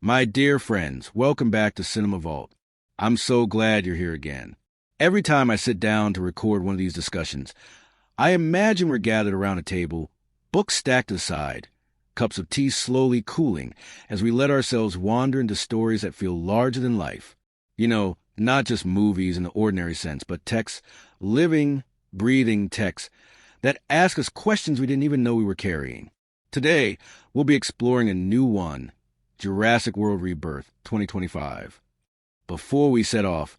My dear friends, welcome back to Cinema Vault. I'm so glad you're here again. Every time I sit down to record one of these discussions, I imagine we're gathered around a table, books stacked aside, cups of tea slowly cooling as we let ourselves wander into stories that feel larger than life. You know, not just movies in the ordinary sense, but texts, living, breathing texts that ask us questions we didn't even know we were carrying. Today, we'll be exploring a new one, Jurassic World Rebirth 2025. Before we set off,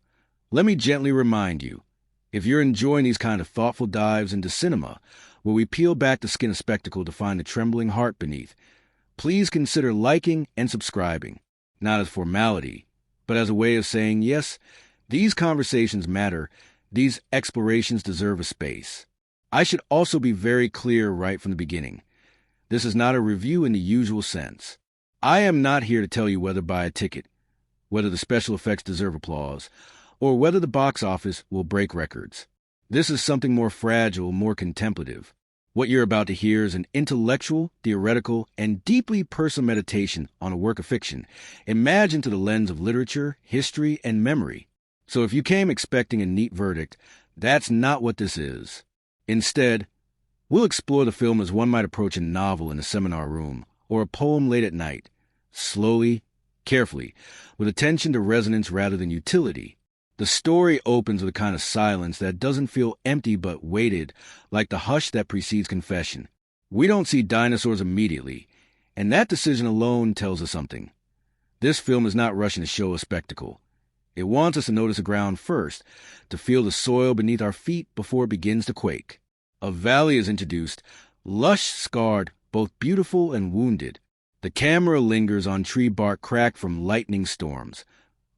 let me gently remind you, if you're enjoying these kind of thoughtful dives into cinema, where we peel back the skin of spectacle to find the trembling heart beneath, please consider liking and subscribing, not as formality, but as a way of saying, yes, these conversations matter, these explorations deserve a space. I should also be very clear right from the beginning. This is not a review in the usual sense. I am not here to tell you whether to buy a ticket, whether the special effects deserve applause, or whether the box office will break records. This is something more fragile, more contemplative. What you're about to hear is an intellectual, theoretical, and deeply personal meditation on a work of fiction, imagined through the lens of literature, history, and memory. So if you came expecting a neat verdict, that's not what this is. Instead, we'll explore the film as one might approach a novel in a seminar room, or a poem late at night, slowly, carefully, with attention to resonance rather than utility. The story opens with a kind of silence that doesn't feel empty but weighted, like the hush that precedes confession. We don't see dinosaurs immediately, and that decision alone tells us something. This film is not rushing to show a spectacle. It wants us to notice the ground first, to feel the soil beneath our feet before it begins to quake. A valley is introduced, lush, scarred, both beautiful and wounded. The camera lingers on tree bark cracked from lightning storms,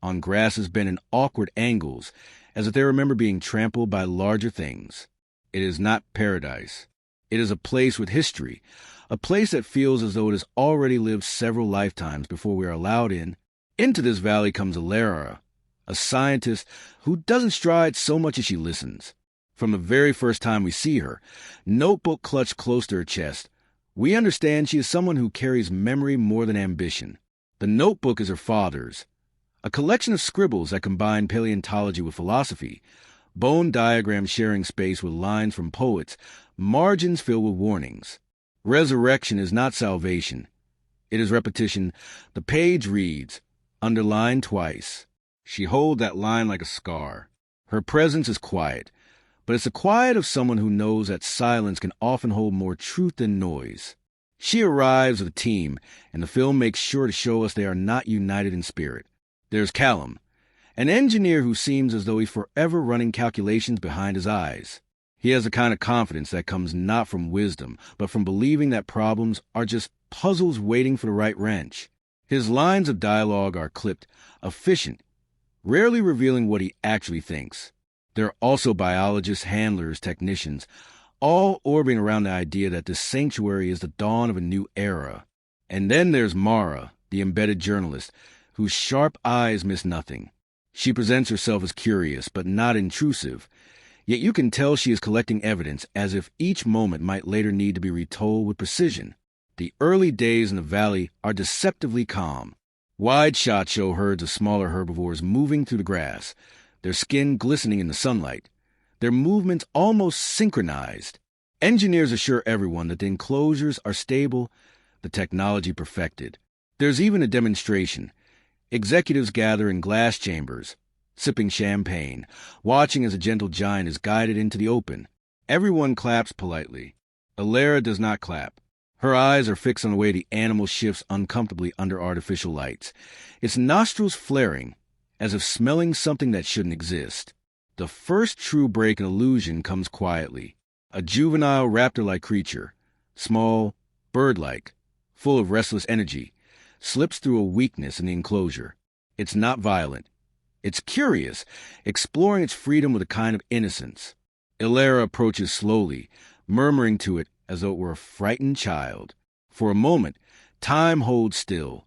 on grasses bent in awkward angles, as if they remember being trampled by larger things. It is not paradise. It is a place with history, a place that feels as though it has already lived several lifetimes before we are allowed in. Into this valley comes Alara, a scientist who doesn't stride so much as she listens. From the very first time we see her, notebook clutched close to her chest, we understand she is someone who carries memory more than ambition. The notebook is her father's, a collection of scribbles that combine paleontology with philosophy, bone diagrams sharing space with lines from poets, margins filled with warnings. Resurrection is not salvation. It is repetition. The page reads, underlined twice. She holds that line like a scar. Her presence is quiet, but it's the quiet of someone who knows that silence can often hold more truth than noise. She arrives with a team, and the film makes sure to show us they are not united in spirit. There's Callum, an engineer who seems as though he's forever running calculations behind his eyes. He has a kind of confidence that comes not from wisdom, but from believing that problems are just puzzles waiting for the right wrench. His lines of dialogue are clipped, efficient, rarely revealing what he actually thinks. There are also biologists, handlers, technicians, all orbiting around the idea that this sanctuary is the dawn of a new era. And then there's Mara, the embedded journalist, whose sharp eyes miss nothing. She presents herself as curious, but not intrusive, yet you can tell she is collecting evidence as if each moment might later need to be retold with precision. The early days in the valley are deceptively calm. Wide shots show herds of smaller herbivores moving through the grass, their skin glistening in the sunlight, their movements almost synchronized. Engineers assure everyone that the enclosures are stable, the technology perfected. There's even a demonstration. Executives gather in glass chambers, sipping champagne, watching as a gentle giant is guided into the open. Everyone claps politely. Alara does not clap. Her eyes are fixed on the way the animal shifts uncomfortably under artificial lights, its nostrils flaring, as if smelling something that shouldn't exist. The first true break in illusion comes quietly. A juvenile raptor-like creature, small, bird-like, full of restless energy, slips through a weakness in the enclosure. It's not violent. It's curious, exploring its freedom with a kind of innocence. Alara approaches slowly, murmuring to it as though it were a frightened child. For a moment, time holds still.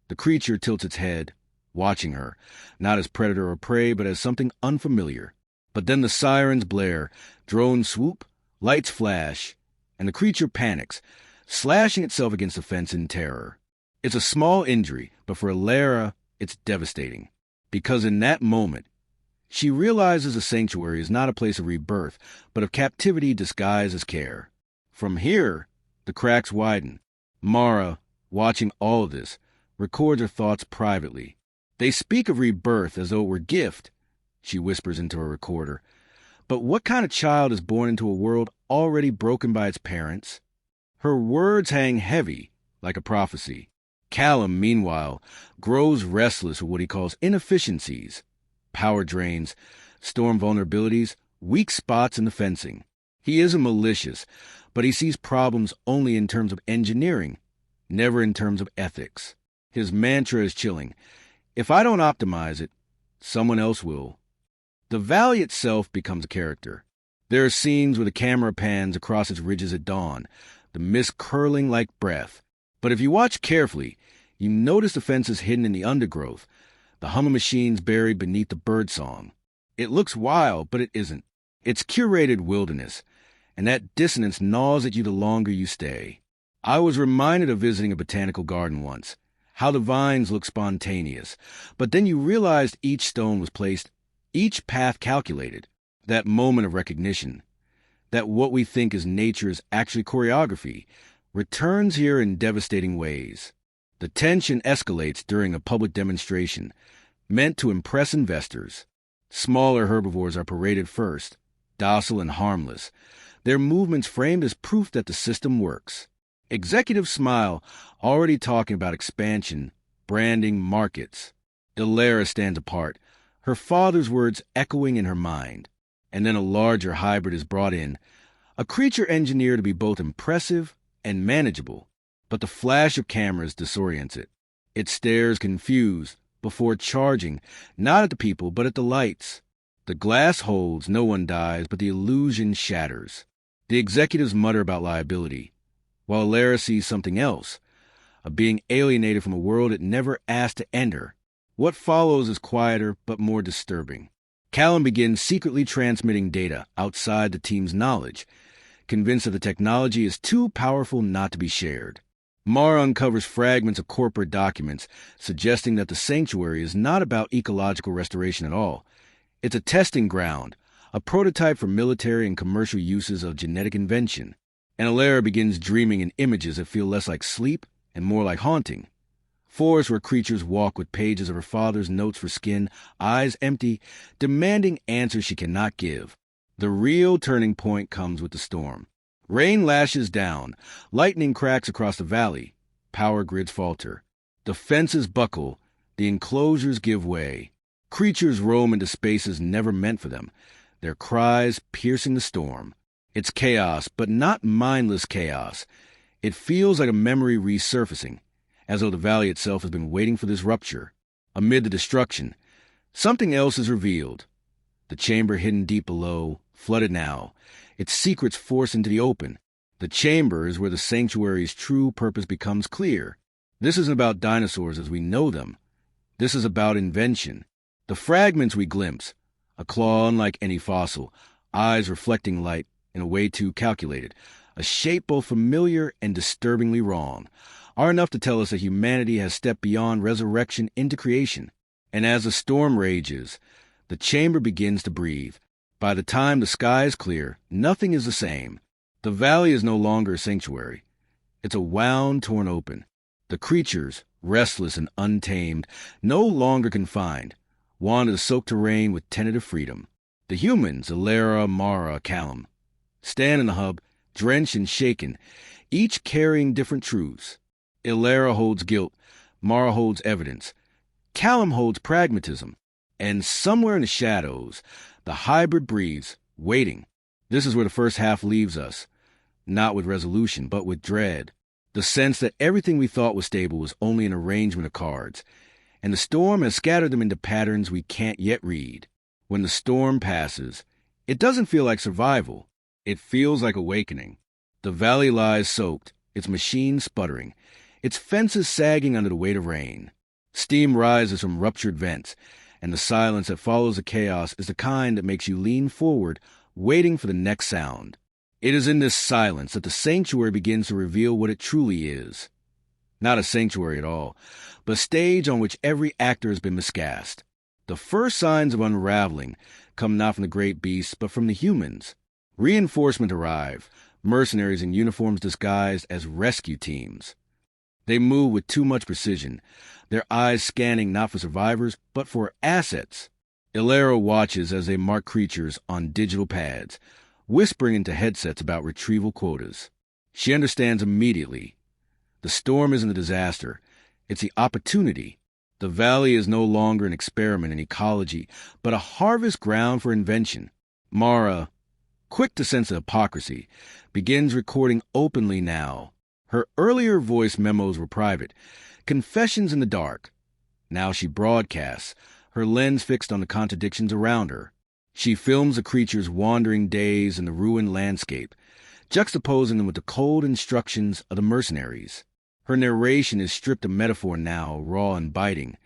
The creature tilts its head, watching her, not as predator or prey, but as something unfamiliar. But then the sirens blare, drones swoop, lights flash, and the creature panics, slashing itself against the fence in terror. It's a small injury, but for Alara, it's devastating. Because in that moment, she realizes the sanctuary is not a place of rebirth, but of captivity disguised as care. From here, the cracks widen. Mara, watching all of this, records her thoughts privately. They speak of rebirth as though it were gift, she whispers into her recorder. But what kind of child is born into a world already broken by its parents? Her words hang heavy, like a prophecy. Callum, meanwhile, grows restless with what he calls inefficiencies, power drains, storm vulnerabilities, weak spots in the fencing. He isn't malicious, but he sees problems only in terms of engineering, never in terms of ethics. His mantra is chilling. If I don't optimize it, someone else will. The valley itself becomes a character. There are scenes where the camera pans across its ridges at dawn, the mist curling like breath. But if you watch carefully, you notice the fences hidden in the undergrowth, the hum of machines buried beneath the birdsong. It looks wild, but it isn't. It's curated wilderness, and that dissonance gnaws at you the longer you stay. I was reminded of visiting a botanical garden once, how the vines look spontaneous, but then you realized each stone was placed, each path calculated, that moment of recognition, that what we think is nature is actually choreography, returns here in devastating ways. The tension escalates during a public demonstration, meant to impress investors. Smaller herbivores are paraded first, docile and harmless, their movements framed as proof that the system works. Executives smile, already talking about expansion, branding, markets. Alara stands apart, her father's words echoing in her mind. And then a larger hybrid is brought in, a creature engineered to be both impressive and manageable. But the flash of cameras disorients it. It stares confused before charging, not at the people, but at the lights. The glass holds, no one dies, but the illusion shatters. The executives mutter about liability, while Alara sees something else, a being alienated from a world it never asked to enter. What follows is quieter but more disturbing. Callum begins secretly transmitting data outside the team's knowledge, convinced that the technology is too powerful not to be shared. Mara uncovers fragments of corporate documents suggesting that the sanctuary is not about ecological restoration at all. It's a testing ground, a prototype for military and commercial uses of genetic invention. And Alara begins dreaming in images that feel less like sleep and more like haunting. Forests where creatures walk with pages of her father's notes for skin, eyes empty, demanding answers she cannot give. The real turning point comes with the storm. Rain lashes down, lightning cracks across the valley, power grids falter. The fences buckle, the enclosures give way. Creatures roam into spaces never meant for them, their cries piercing the storm. It's chaos, but not mindless chaos. It feels like a memory resurfacing, as though the valley itself has been waiting for this rupture. Amid the destruction, Something else is revealed. The chamber hidden deep below, flooded now, its secrets forced into the open. The chamber is where the sanctuary's true purpose becomes clear. This isn't about dinosaurs as we know them. This is about invention. The fragments we glimpse, a claw unlike any fossil, eyes reflecting light in a way too calculated, a shape both familiar and disturbingly wrong, are enough to tell us that humanity has stepped beyond resurrection into creation. And as the storm rages, the chamber begins to breathe. By the time the sky is clear, nothing is the same. The valley is no longer a sanctuary. It's a wound torn open. The creatures, restless and untamed, no longer confined, wander the soaked terrain with tentative freedom. The humans, Alara, Mara, Callum, stand in the hub, drenched and shaken, each carrying different truths. Alara holds guilt, Mara holds evidence, Callum holds pragmatism, and somewhere in the shadows, the hybrid breathes, waiting. This is where the first half leaves us, not with resolution, but with dread. The sense that everything we thought was stable was only an arrangement of cards, and the storm has scattered them into patterns we can't yet read. When the storm passes, it doesn't feel like survival. It feels like awakening. The valley lies soaked, its machines sputtering, its fences sagging under the weight of rain. Steam rises from ruptured vents, and the silence that follows the chaos is the kind that makes you lean forward, waiting for the next sound. It is in this silence that the sanctuary begins to reveal what it truly is. Not a sanctuary at all, but a stage on which every actor has been miscast. The first signs of unraveling come not from the great beasts, but from the humans. Reinforcement arrive, mercenaries in uniforms disguised as rescue teams. They move with too much precision, their eyes scanning not for survivors, but for assets. Alara watches as they mark creatures on digital pads, whispering into headsets about retrieval quotas. She understands immediately. The storm isn't a disaster. It's the opportunity. The valley is no longer an experiment in ecology, but a harvest ground for invention. Mara, quick to sense the hypocrisy, begins recording openly now. Her earlier voice memos were private, confessions in the dark. Now she broadcasts, her lens fixed on the contradictions around her. She films the creatures' wandering days in the ruined landscape, juxtaposing them with the cold instructions of the mercenaries. Her narration is stripped of metaphor now, raw and biting.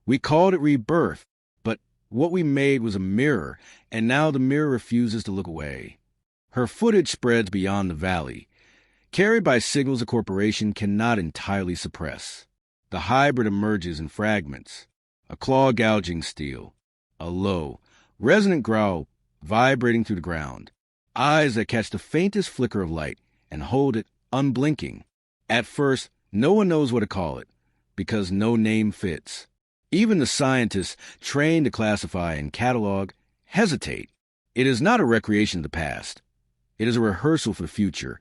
We called it rebirth, but what we made was a mirror, and now the mirror refuses to look away. Her footage spreads beyond the valley, carried by signals a corporation cannot entirely suppress. The hybrid emerges in fragments, a claw gouging steel, a low, resonant growl vibrating through the ground, eyes that catch the faintest flicker of light and hold it unblinking. At first, no one knows what to call it, because no name fits. Even the scientists trained to classify and catalog hesitate. It is not a recreation of the past. It is a rehearsal for the future,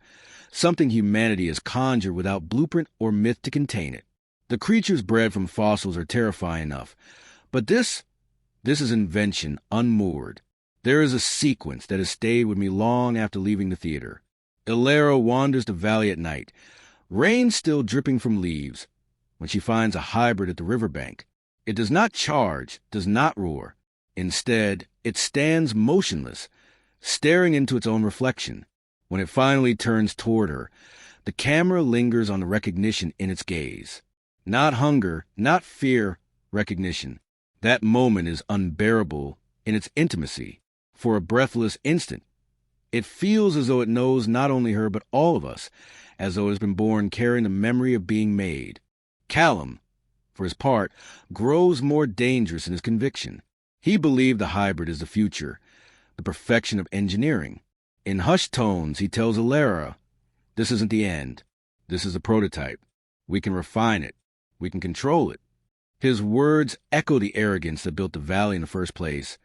something humanity has conjured without blueprint or myth to contain it. The creatures bred from fossils are terrifying enough, but this is invention unmoored. There is a sequence that has stayed with me long after leaving the theater. Alara wanders the valley at night, rain still dripping from leaves, when she finds a hybrid at the riverbank. It does not charge, does not roar. Instead, it stands motionless, staring into its own reflection. When it finally turns toward her, the camera lingers on the recognition in its gaze. Not hunger, not fear, recognition. That moment is unbearable in its intimacy. For a breathless instant, it feels as though it knows not only her but all of us, as though it has been born carrying the memory of being made. Callum, for his part, grows more dangerous in his conviction. He believed the hybrid is the future, the perfection of engineering. In hushed tones, he tells Alara, "This isn't the end. This is a prototype. We can refine it. We can control it." His words echo the arrogance that built the valley in the first place,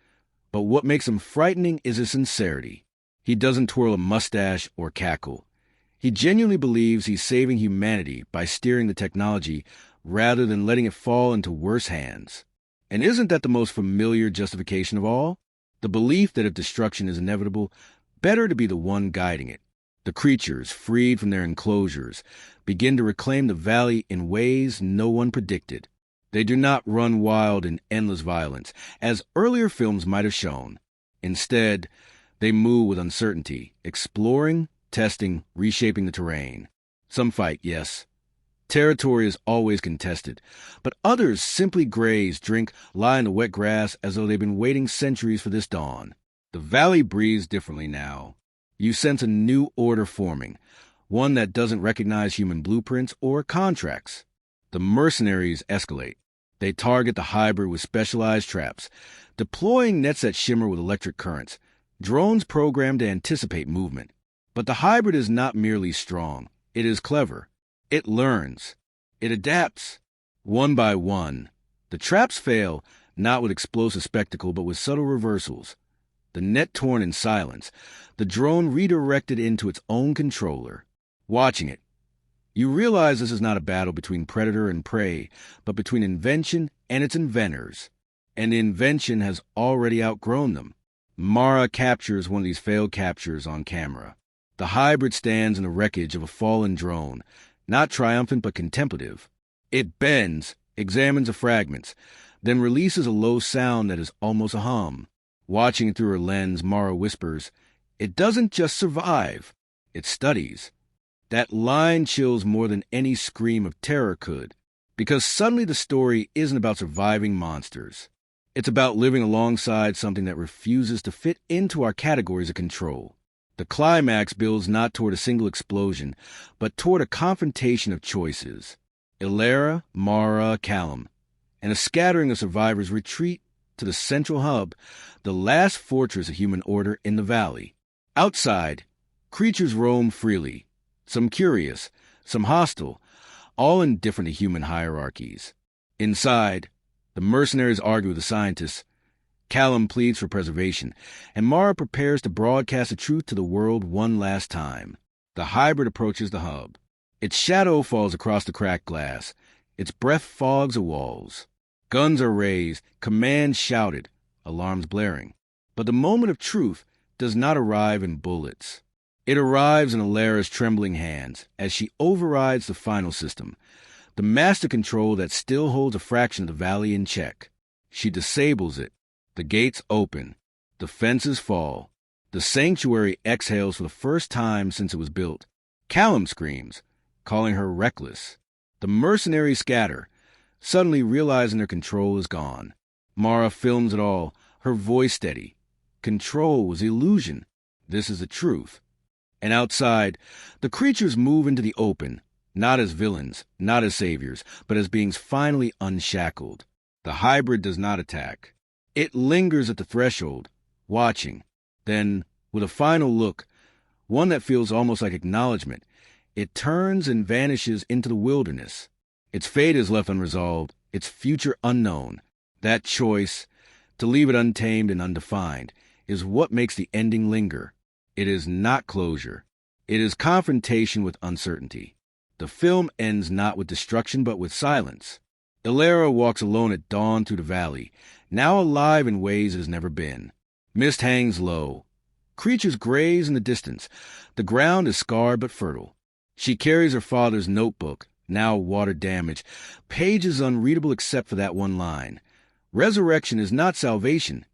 but what makes him frightening is his sincerity. He doesn't twirl a mustache or cackle. He genuinely believes he's saving humanity by steering the technology rather than letting it fall into worse hands. And isn't that the most familiar justification of all? The belief that if destruction is inevitable, better to be the one guiding it. The creatures, freed from their enclosures, begin to reclaim the valley in ways no one predicted. They do not run wild in endless violence, as earlier films might have shown. Instead, they move with uncertainty, exploring, testing, reshaping the terrain. Some fight, yes. Territory is always contested, but others simply graze, drink, lie in the wet grass as though they've been waiting centuries for this dawn. The valley breathes differently now. You sense a new order forming, one that doesn't recognize human blueprints or contracts. The mercenaries escalate. They target the hybrid with specialized traps, deploying nets that shimmer with electric currents, drones programmed to anticipate movement. But the hybrid is not merely strong. It is clever. It learns. It adapts. One by one. The traps fail, not with explosive spectacle, but with subtle reversals. The net torn in silence. The drone redirected into its own controller. Watching it, you realize this is not a battle between predator and prey, but between invention and its inventors. And the invention has already outgrown them. Mara captures one of these failed captures on camera. The hybrid stands in the wreckage of a fallen drone, not triumphant but contemplative. It bends, examines the fragments, then releases a low sound that is almost a hum. Watching it through her lens, Mara whispers, "It doesn't just survive, it studies." That line chills more than any scream of terror could, because suddenly the story isn't about surviving monsters. It's about living alongside something that refuses to fit into our categories of control. The climax builds not toward a single explosion, but toward a confrontation of choices. Illyria, Mara, Callum, and a scattering of survivors retreat to the central hub, the last fortress of human order in the valley. Outside, creatures roam freely, some curious, some hostile, all indifferent to human hierarchies. Inside, the mercenaries argue with the scientists. Callum pleads for preservation, and Mara prepares to broadcast the truth to the world one last time. The hybrid approaches the hub. Its shadow falls across the cracked glass. Its breath fogs the walls. Guns are raised, commands shouted, alarms blaring. But the moment of truth does not arrive in bullets. It arrives in Illyria's trembling hands as she overrides the final system, the master control that still holds a fraction of the valley in check. She disables it. The gates open. The fences fall. The sanctuary exhales for the first time since it was built. Callum screams, calling her reckless. The mercenaries scatter, suddenly realizing their control is gone. Mara films it all, her voice steady. Control was illusion. This is the truth. And outside, the creatures move into the open, not as villains, not as saviors, but as beings finally unshackled. The hybrid does not attack. It lingers at the threshold, watching. Then, with a final look, one that feels almost like acknowledgement, it turns and vanishes into the wilderness. Its fate is left unresolved, its future unknown. That choice, to leave it untamed and undefined, is what makes the ending linger. It is not closure. It is confrontation with uncertainty. The film ends not with destruction but with silence. Illyria walks alone at dawn through the valley, now alive in ways it has never been. Mist hangs low. Creatures graze in the distance. The ground is scarred but fertile. She carries her father's notebook, now water-damaged, pages unreadable except for that one line. Resurrection is not salvation.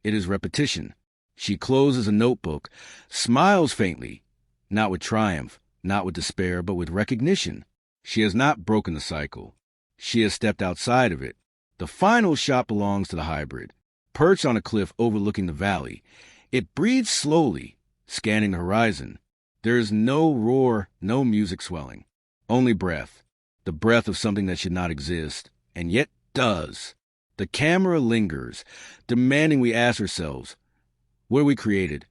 It is repetition. She closes a notebook, smiles faintly, not with triumph, not with despair, but with recognition. She has not broken the cycle. She has stepped outside of it. The final shot belongs to the hybrid. Perched on a cliff overlooking the valley, it breathes slowly, scanning the horizon. There is no roar, no music swelling, only breath. The breath of something that should not exist, and yet does. The camera lingers, demanding we ask ourselves, what are we created?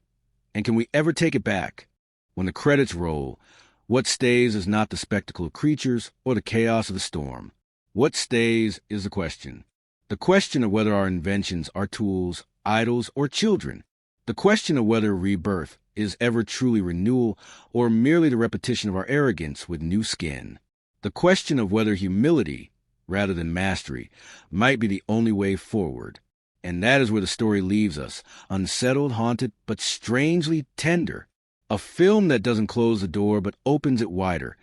And can we ever take it back? When the credits roll, what stays is not the spectacle of creatures or the chaos of the storm. What stays is the question. The question of whether our inventions are tools, idols, or children. The question of whether rebirth is ever truly renewal or merely the repetition of our arrogance with new skin. The question of whether humility, rather than mastery, might be the only way forward. And that is where the story leaves us, unsettled, haunted, but strangely tender. A film that doesn't close the door but opens it wider,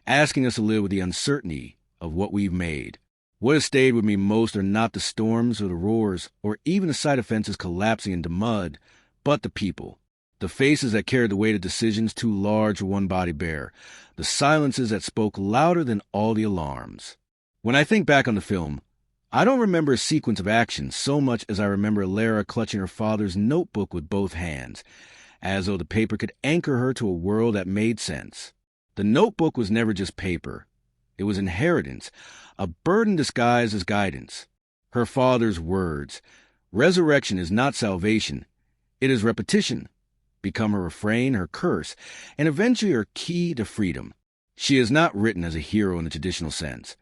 asking us to live with the uncertainty of what we've made. What has stayed with me most are not the storms or the roars, or even the sight of fences collapsing into mud, but the people. The faces that carried the weight of decisions too large for one body bear. The silences that spoke louder than all the alarms. When I think back on the film, I don't remember a sequence of action so much as I remember Lara clutching her father's notebook with both hands, as though the paper could anchor her to a world that made sense. The notebook was never just paper. It was inheritance, a burden disguised as guidance. Her father's words. Resurrection is not salvation. It is repetition. Become her refrain, her curse, and eventually her key to freedom. She is not written as a hero in the traditional sense.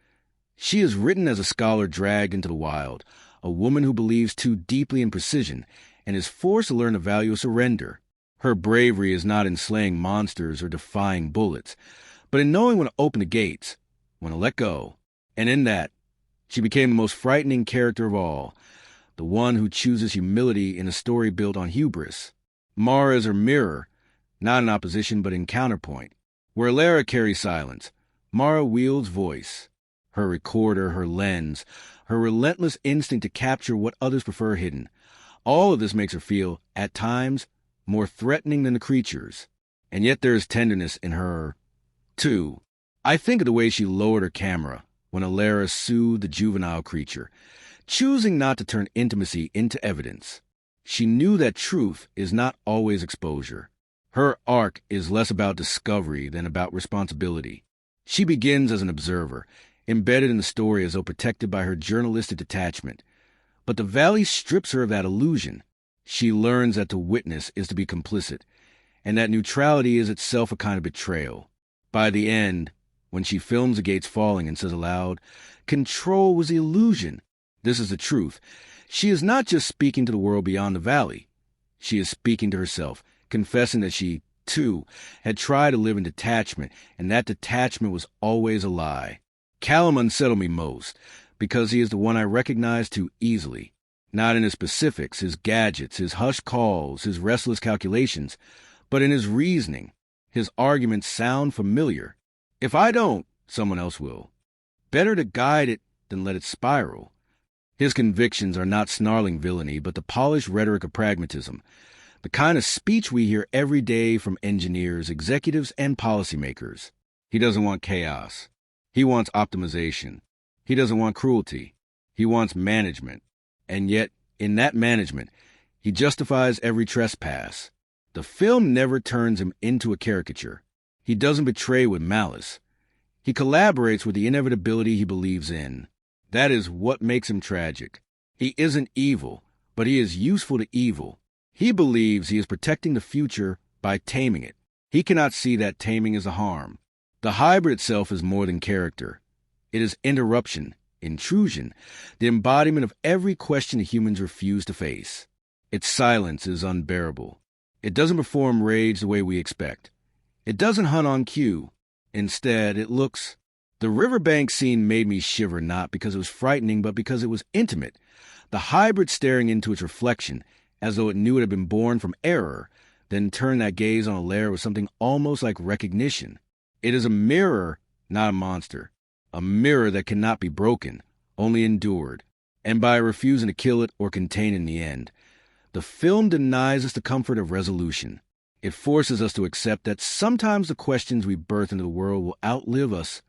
She is written as a scholar dragged into the wild, a woman who believes too deeply in precision and is forced to learn the value of surrender. Her bravery is not in slaying monsters or defying bullets, but in knowing when to open the gates, when to let go. And in that, she became the most frightening character of all, the one who chooses humility in a story built on hubris. Mara is her mirror, not in opposition but in counterpoint. Where Lara carries silence, Mara wields voice. Her recorder, her lens, her relentless instinct to capture what others prefer hidden. All of this makes her feel, at times, more threatening than the creatures. And yet there is tenderness in her, too. I think of the way she lowered her camera when Alara soothed the juvenile creature, choosing not to turn intimacy into evidence. She knew that truth is not always exposure. Her arc is less about discovery than about responsibility. She begins as an observer, embedded in the story as though protected by her journalistic detachment. But the valley strips her of that illusion. She learns that to witness is to be complicit, and that neutrality is itself a kind of betrayal. By the end, when she films the gates falling and says aloud, "Control was the illusion. This is the truth," she is not just speaking to the world beyond the valley. She is speaking to herself, confessing that she, too, had tried to live in detachment, and that detachment was always a lie. Callum unsettled me most, because he is the one I recognize too easily. Not in his specifics, his gadgets, his hushed calls, his restless calculations, but in his reasoning. His arguments sound familiar. If I don't, someone else will. Better to guide it than let it spiral. His convictions are not snarling villainy, but the polished rhetoric of pragmatism, the kind of speech we hear every day from engineers, executives, and policymakers. He doesn't want chaos. He wants optimization. He doesn't want cruelty. He wants management. And yet, in that management, he justifies every trespass. The film never turns him into a caricature. He doesn't betray with malice. He collaborates with the inevitability he believes in. That is what makes him tragic. He isn't evil, but he is useful to evil. He believes he is protecting the future by taming it. He cannot see that taming is a harm. The hybrid itself is more than character. It is interruption, intrusion, the embodiment of every question the humans refuse to face. Its silence is unbearable. It doesn't perform rage the way we expect. It doesn't hunt on cue. Instead, it looks. The riverbank scene made me shiver not because it was frightening, but because it was intimate. The hybrid staring into its reflection, as though it knew it had been born from error, then turned that gaze on Alara with something almost like recognition. It is a mirror, not a monster. A mirror that cannot be broken, only endured. And by refusing to kill it or contain it in the end, the film denies us the comfort of resolution. It forces us to accept that sometimes the questions we birth into the world will outlive us,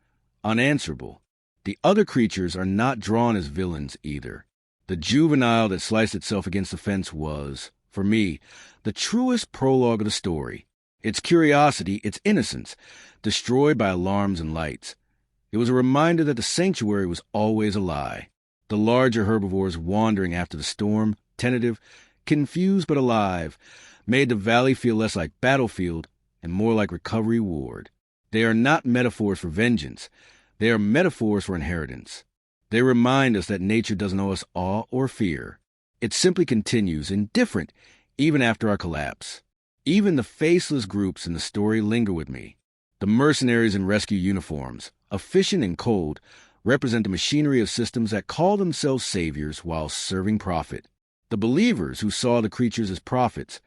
unanswerable. The other creatures are not drawn as villains either. The juvenile that sliced itself against the fence was, for me, the truest prologue of the story. Its curiosity, its innocence, destroyed by alarms and lights. It was a reminder that the sanctuary was always a lie. The larger herbivores wandering after the storm, tentative, confused but alive, made the valley feel less like battlefield and more like recovery ward. They are not metaphors for vengeance. They are metaphors for inheritance. They remind us that nature doesn't owe us awe or fear. It simply continues, indifferent, even after our collapse. Even the faceless groups in the story linger with me. The mercenaries in rescue uniforms, efficient and cold, represent the machinery of systems that call themselves saviors while serving profit. The believers who saw the creatures as prophets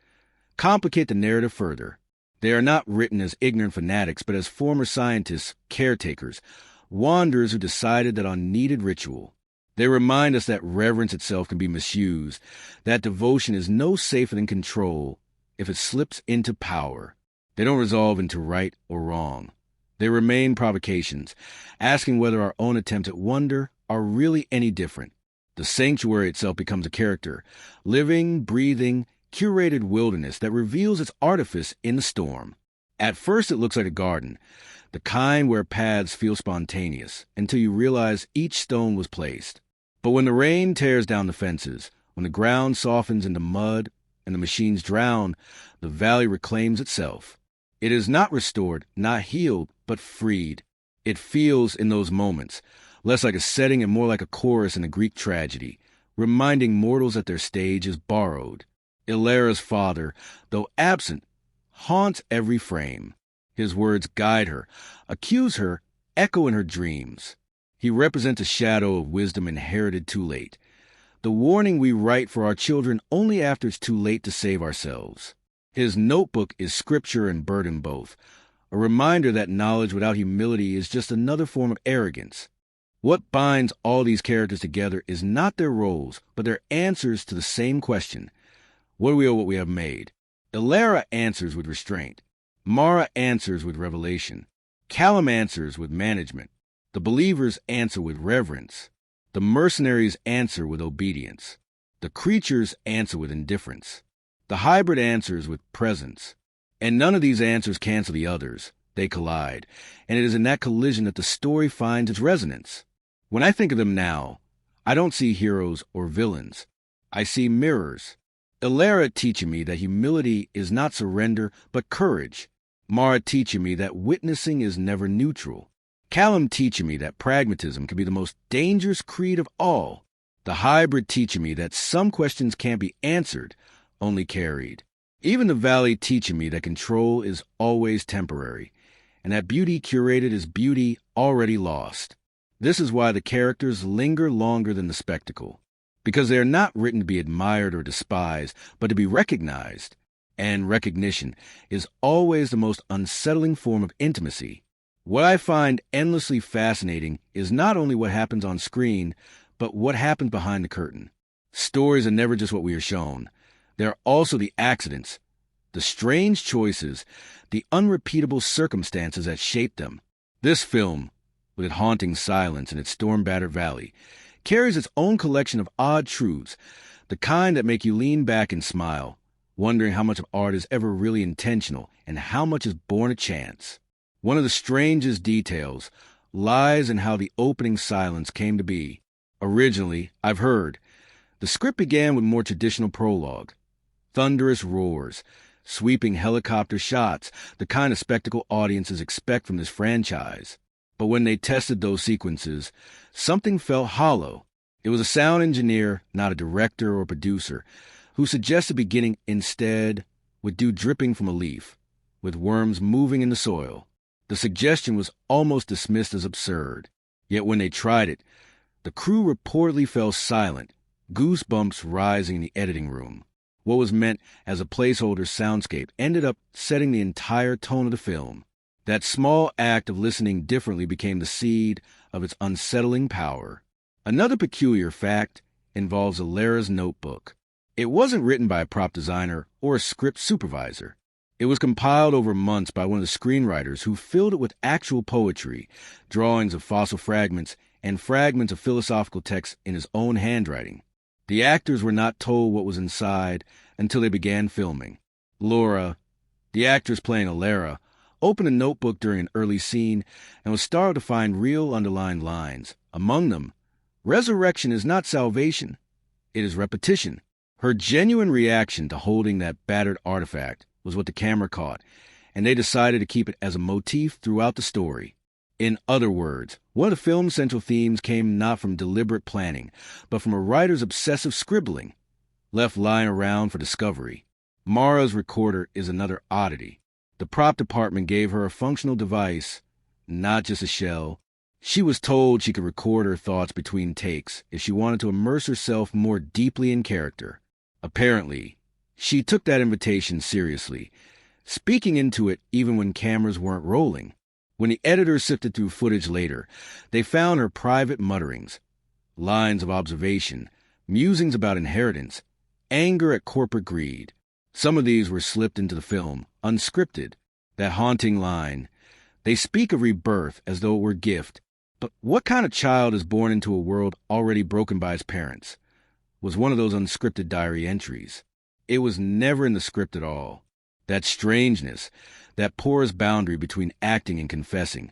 complicate the narrative further. They are not written as ignorant fanatics, but as former scientists, caretakers, wanderers who decided that unneeded ritual. They remind us that reverence itself can be misused, that devotion is no safer than control if it slips into power. They don't resolve into right or wrong. They remain provocations, asking whether our own attempts at wonder are really any different. The sanctuary itself becomes a character, living, breathing, curated wilderness that reveals its artifice in the storm. At first it looks like a garden, the kind where paths feel spontaneous, until you realize each stone was placed. But when the rain tears down the fences, when the ground softens into mud and the machines drown, the valley reclaims itself. It is not restored, not healed, but freed. It feels in those moments, less like a setting and more like a chorus in a Greek tragedy, reminding mortals that their stage is borrowed. Illyria's father, though absent, haunts every frame. His words guide her, accuse her, echo in her dreams. He represents a shadow of wisdom inherited too late, the warning we write for our children only after it's too late to save ourselves. His notebook is scripture and burden both, a reminder that knowledge without humility is just another form of arrogance. What binds all these characters together is not their roles, but their answers to the same question. What do we owe what we have made? Illyria answers with restraint. Mara answers with revelation. Callum answers with management. The believers answer with reverence. The mercenaries answer with obedience. The creatures answer with indifference. The hybrid answers with presence. And none of these answers cancel the others. They collide. And it is in that collision that the story finds its resonance. When I think of them now, I don't see heroes or villains. I see mirrors. Illyria teaching me that humility is not surrender, but courage. Mara teaching me that witnessing is never neutral. Callum teaching me that pragmatism can be the most dangerous creed of all. The hybrid teaching me that some questions can't be answered, only carried. Even the valley teaching me that control is always temporary, and that beauty curated is beauty already lost. This is why the characters linger longer than the spectacle, because they are not written to be admired or despised, but to be recognized. And recognition is always the most unsettling form of intimacy. What I find endlessly fascinating is not only what happens on screen, but what happens behind the curtain. Stories are never just what we are shown. They are also the accidents, the strange choices, the unrepeatable circumstances that shape them. This film, with its haunting silence and its storm-battered valley, carries its own collection of odd truths, the kind that make you lean back and smile, wondering how much of art is ever really intentional and how much is born of chance. One of the strangest details lies in how the opening silence came to be. Originally, I've heard, the script began with more traditional prologue. Thunderous roars, sweeping helicopter shots, the kind of spectacle audiences expect from this franchise. But when they tested those sequences, something felt hollow. It was a sound engineer, not a director or producer, who suggested beginning instead with dew dripping from a leaf, with worms moving in the soil. The suggestion was almost dismissed as absurd. Yet when they tried it, the crew reportedly fell silent, goosebumps rising in the editing room. What was meant as a placeholder soundscape ended up setting the entire tone of the film. That small act of listening differently became the seed of its unsettling power. Another peculiar fact involves Illyria's notebook. It wasn't written by a prop designer or a script supervisor. It was compiled over months by one of the screenwriters who filled it with actual poetry, drawings of fossil fragments, and fragments of philosophical texts in his own handwriting. The actors were not told what was inside until they began filming. Laura, the actress playing Illyria, opened a notebook during an early scene and was startled to find real underlined lines. Among them, resurrection is not salvation, it is repetition. Her genuine reaction to holding that battered artifact was what the camera caught, and they decided to keep it as a motif throughout the story. In other words, one of the film's central themes came not from deliberate planning, but from a writer's obsessive scribbling, left lying around for discovery. Mara's recorder is another oddity. The prop department gave her a functional device, not just a shell. She was told she could record her thoughts between takes if she wanted to immerse herself more deeply in character. Apparently, she took that invitation seriously, speaking into it even when cameras weren't rolling. When the editors sifted through footage later, they found her private mutterings, lines of observation, musings about inheritance, anger at corporate greed. Some of these were slipped into the film, unscripted. That haunting line, "They speak of rebirth as though it were a gift, but what kind of child is born into a world already broken by his parents?" was one of those unscripted diary entries. It was never in the script at all. That strangeness, that porous boundary between acting and confessing,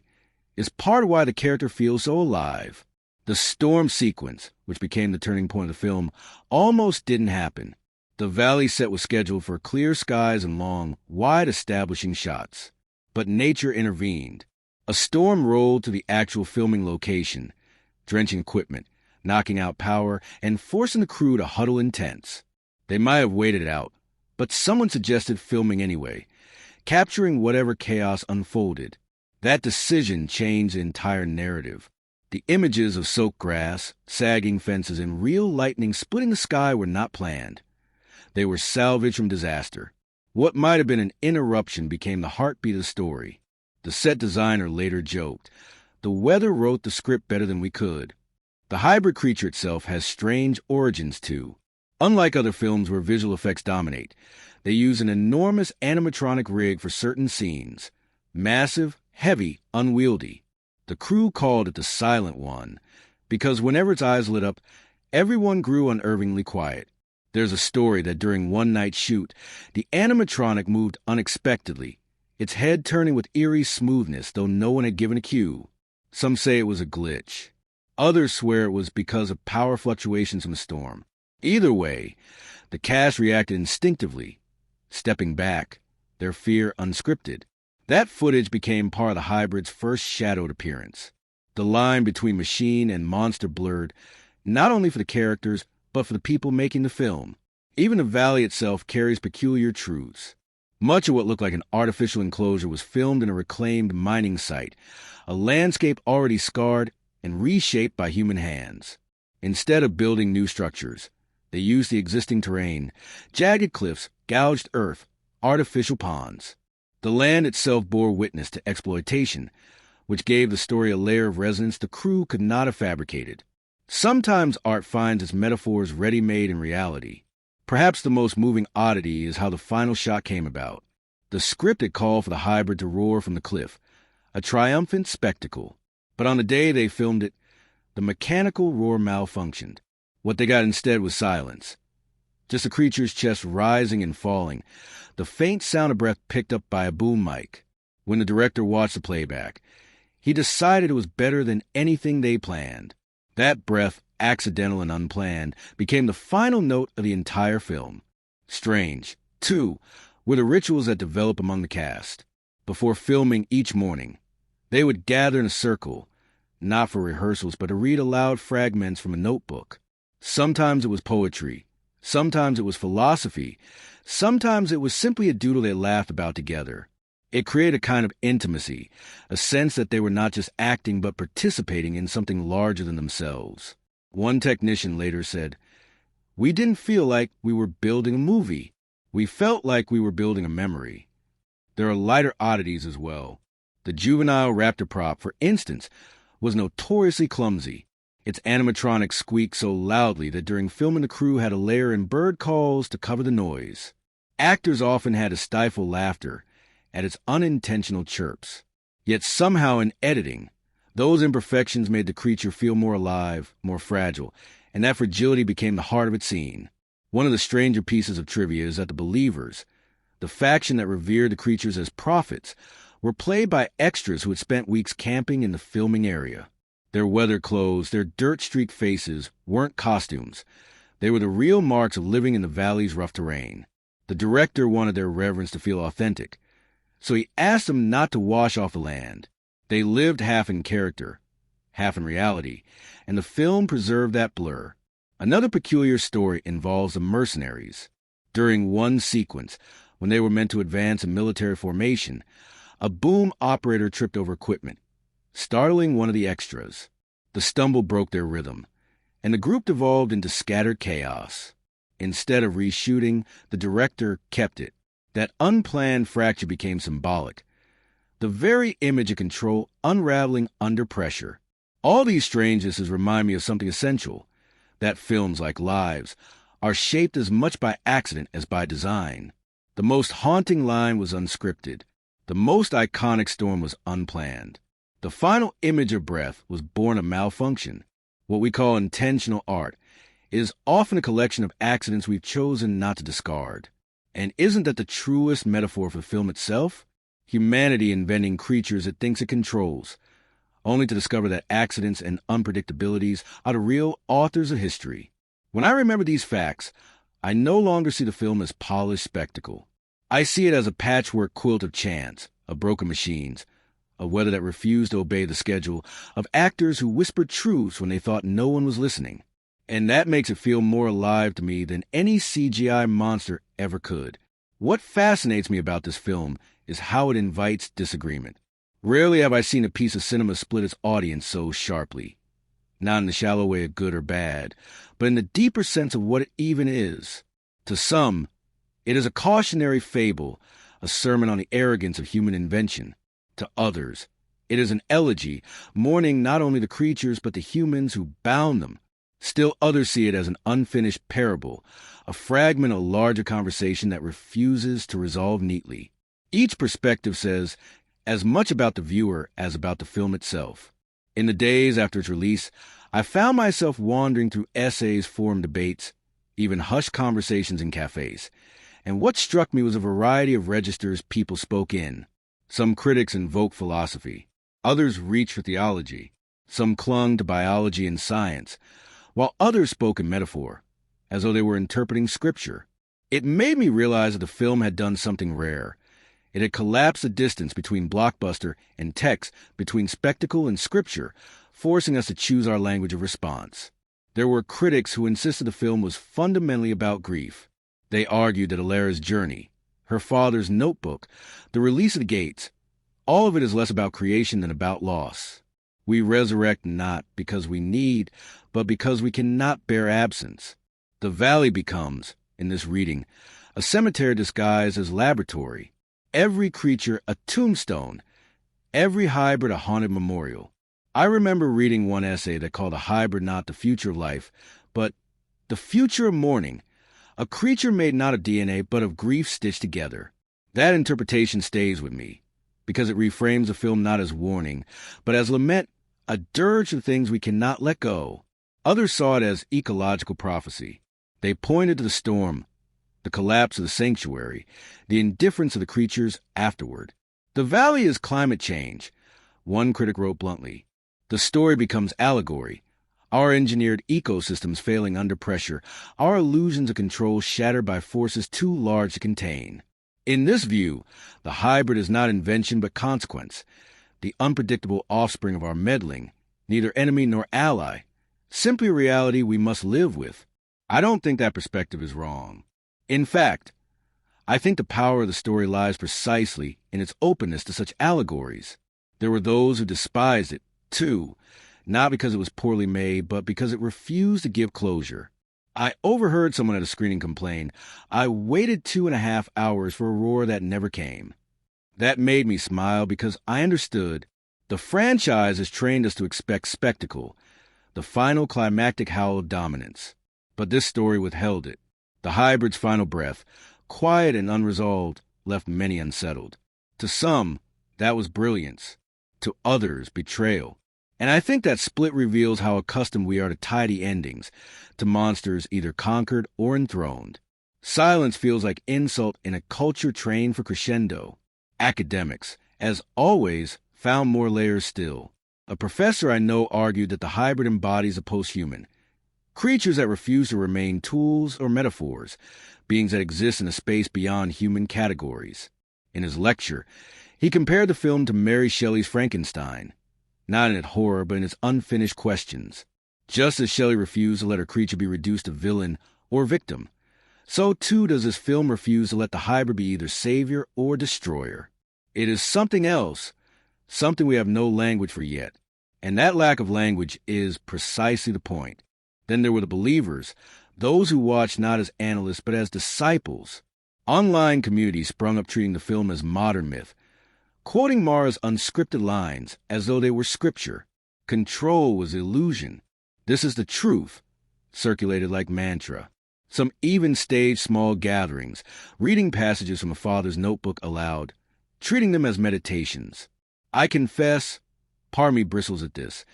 is part of why the character feels so alive. The storm sequence, which became the turning point of the film, almost didn't happen. The valley set was scheduled for clear skies and long, wide establishing shots. But nature intervened. A storm rolled to the actual filming location, drenching equipment, knocking out power, and forcing the crew to huddle in tents. They might have waited it out, but someone suggested filming anyway, capturing whatever chaos unfolded. That decision changed the entire narrative. The images of soaked grass, sagging fences, and real lightning splitting the sky were not planned. They were salvaged from disaster. What might have been an interruption became the heartbeat of the story. The set designer later joked, "The weather wrote the script better than we could." The hybrid creature itself has strange origins too. Unlike other films where visual effects dominate, they use an enormous animatronic rig for certain scenes. Massive, heavy, unwieldy. The crew called it the Silent One, because whenever its eyes lit up, everyone grew unnervingly quiet. There's a story that during one night shoot, the animatronic moved unexpectedly, its head turning with eerie smoothness, though no one had given a cue. Some say it was a glitch. Others swear it was because of power fluctuations from the storm. Either way, the cast reacted instinctively, stepping back, their fear unscripted. That footage became part of the hybrid's first shadowed appearance. The line between machine and monster blurred, not only for the characters, but for the people making the film. Even the valley itself carries peculiar truths. Much of what looked like an artificial enclosure was filmed in a reclaimed mining site, a landscape already scarred and reshaped by human hands. Instead of building new structures, they used the existing terrain, jagged cliffs, gouged earth, artificial ponds. The land itself bore witness to exploitation, which gave the story a layer of resonance the crew could not have fabricated. Sometimes art finds its metaphors ready-made in reality. Perhaps the most moving oddity is how the final shot came about. The script had called for the hybrid to roar from the cliff, a triumphant spectacle. But on the day they filmed it, the mechanical roar malfunctioned. What they got instead was silence. Just the creature's chest rising and falling, the faint sound of breath picked up by a boom mic. When the director watched the playback, he decided it was better than anything they planned. That breath, accidental and unplanned, became the final note of the entire film. Strange, too, were the rituals that develop among the cast. Before filming each morning, they would gather in a circle, not for rehearsals, but to read aloud fragments from a notebook. Sometimes it was poetry. Sometimes it was philosophy. Sometimes it was simply a doodle they laughed about together. It created a kind of intimacy, a sense that they were not just acting but participating in something larger than themselves. One technician later said, "We didn't feel like we were building a movie. We felt like we were building a memory." There are lighter oddities as well. The juvenile raptor prop, for instance, was notoriously clumsy. Its animatronic squeaked so loudly that during filming the crew had to layer in bird calls to cover the noise. Actors often had to stifle laughter at its unintentional chirps. Yet somehow in editing, those imperfections made the creature feel more alive, more fragile, and that fragility became the heart of its scene. One of the stranger pieces of trivia is that the Believers, the faction that revered the creatures as prophets, were played by extras who had spent weeks camping in the filming area. Their weather clothes, their dirt-streaked faces, weren't costumes. They were the real marks of living in the valley's rough terrain. The director wanted their reverence to feel authentic, so he asked them not to wash off the land. They lived half in character, half in reality, and the film preserved that blur. Another peculiar story involves the mercenaries. During one sequence, when they were meant to advance in military formation, a boom operator tripped over equipment, startling one of the extras. The stumble broke their rhythm, and the group devolved into scattered chaos. Instead of reshooting, the director kept it. That unplanned fracture became symbolic. The very image of control unraveling under pressure. All these strangenesses remind me of something essential, that films, like lives, are shaped as much by accident as by design. The most haunting line was unscripted. The most iconic storm was unplanned. The final image of breath was born of malfunction. What we call intentional art is often a collection of accidents we've chosen not to discard. And isn't that the truest metaphor for film itself? Humanity inventing creatures it thinks it controls, only to discover that accidents and unpredictabilities are the real authors of history. When I remember these facts, I no longer see the film as polished spectacle. I see it as a patchwork quilt of chance, of broken machines, of weather that refused to obey the schedule, of actors who whispered truths when they thought no one was listening. And that makes it feel more alive to me than any CGI monster ever could. What fascinates me about this film is how it invites disagreement. Rarely have I seen a piece of cinema split its audience so sharply. Not in the shallow way of good or bad, but in the deeper sense of what it even is. To some, it is a cautionary fable, a sermon on the arrogance of human invention. To others, it is an elegy, mourning not only the creatures but the humans who bound them. Still others see it as an unfinished parable, a fragment of a larger conversation that refuses to resolve neatly. Each perspective says as much about the viewer as about the film itself. In the days after its release, I found myself wandering through essays, forum debates, even hushed conversations in cafes. And what struck me was a variety of registers people spoke in. Some critics invoked philosophy. Others reached for theology. Some clung to biology and science, while others spoke in metaphor, as though they were interpreting scripture. It made me realize that the film had done something rare. It had collapsed the distance between blockbuster and text, between spectacle and scripture, forcing us to choose our language of response. There were critics who insisted the film was fundamentally about grief. They argued that Alara's journey, her father's notebook, the release of the gates, all of it is less about creation than about loss. We resurrect not because we need, but because we cannot bear absence. The valley becomes, in this reading, a cemetery disguised as laboratory. Every creature a tombstone, every hybrid a haunted memorial. I remember reading one essay that called a hybrid not the future of life, but the future of mourning, a creature made not of DNA but of grief stitched together. That interpretation stays with me, because it reframes the film not as warning, but as lament, a dirge of things we cannot let go. Others saw it as ecological prophecy. They pointed to the storm, the collapse of the sanctuary, the indifference of the creatures afterward. The valley is climate change, one critic wrote bluntly. The story becomes allegory. Our engineered ecosystems failing under pressure, our illusions of control shattered by forces too large to contain. In this view, the hybrid is not invention but consequence, the unpredictable offspring of our meddling, neither enemy nor ally, simply a reality we must live with. I don't think that perspective is wrong. In fact, I think the power of the story lies precisely in its openness to such allegories. There were those who despised it, too, not because it was poorly made, but because it refused to give closure. I overheard someone at a screening complain, "I waited 2.5 hours for a roar that never came." That made me smile because I understood the franchise has trained us to expect spectacle, the final climactic howl of dominance. But this story withheld it. The hybrid's final breath, quiet and unresolved, left many unsettled. To some, that was brilliance. To others, betrayal. And I think that split reveals how accustomed we are to tidy endings, to monsters either conquered or enthroned. Silence feels like insult in a culture trained for crescendo. Academics, as always, found more layers still. A professor I know argued that the hybrid embodies a posthuman, creatures that refuse to remain tools or metaphors, beings that exist in a space beyond human categories. In his lecture, he compared the film to Mary Shelley's Frankenstein, not in its horror but in its unfinished questions. Just as Shelley refused to let her creature be reduced to villain or victim, so too does this film refuse to let the hybrid be either savior or destroyer. It is something else, something we have no language for yet, and that lack of language is precisely the point. Then there were the believers, those who watched not as analysts but as disciples. Online communities sprung up treating the film as modern myth, quoting Mara's unscripted lines as though they were scripture. Control was illusion. This is the truth, circulated like mantra. Some even staged small gatherings, reading passages from a father's notebook aloud, treating them as meditations. I confess, part of me bristles at this,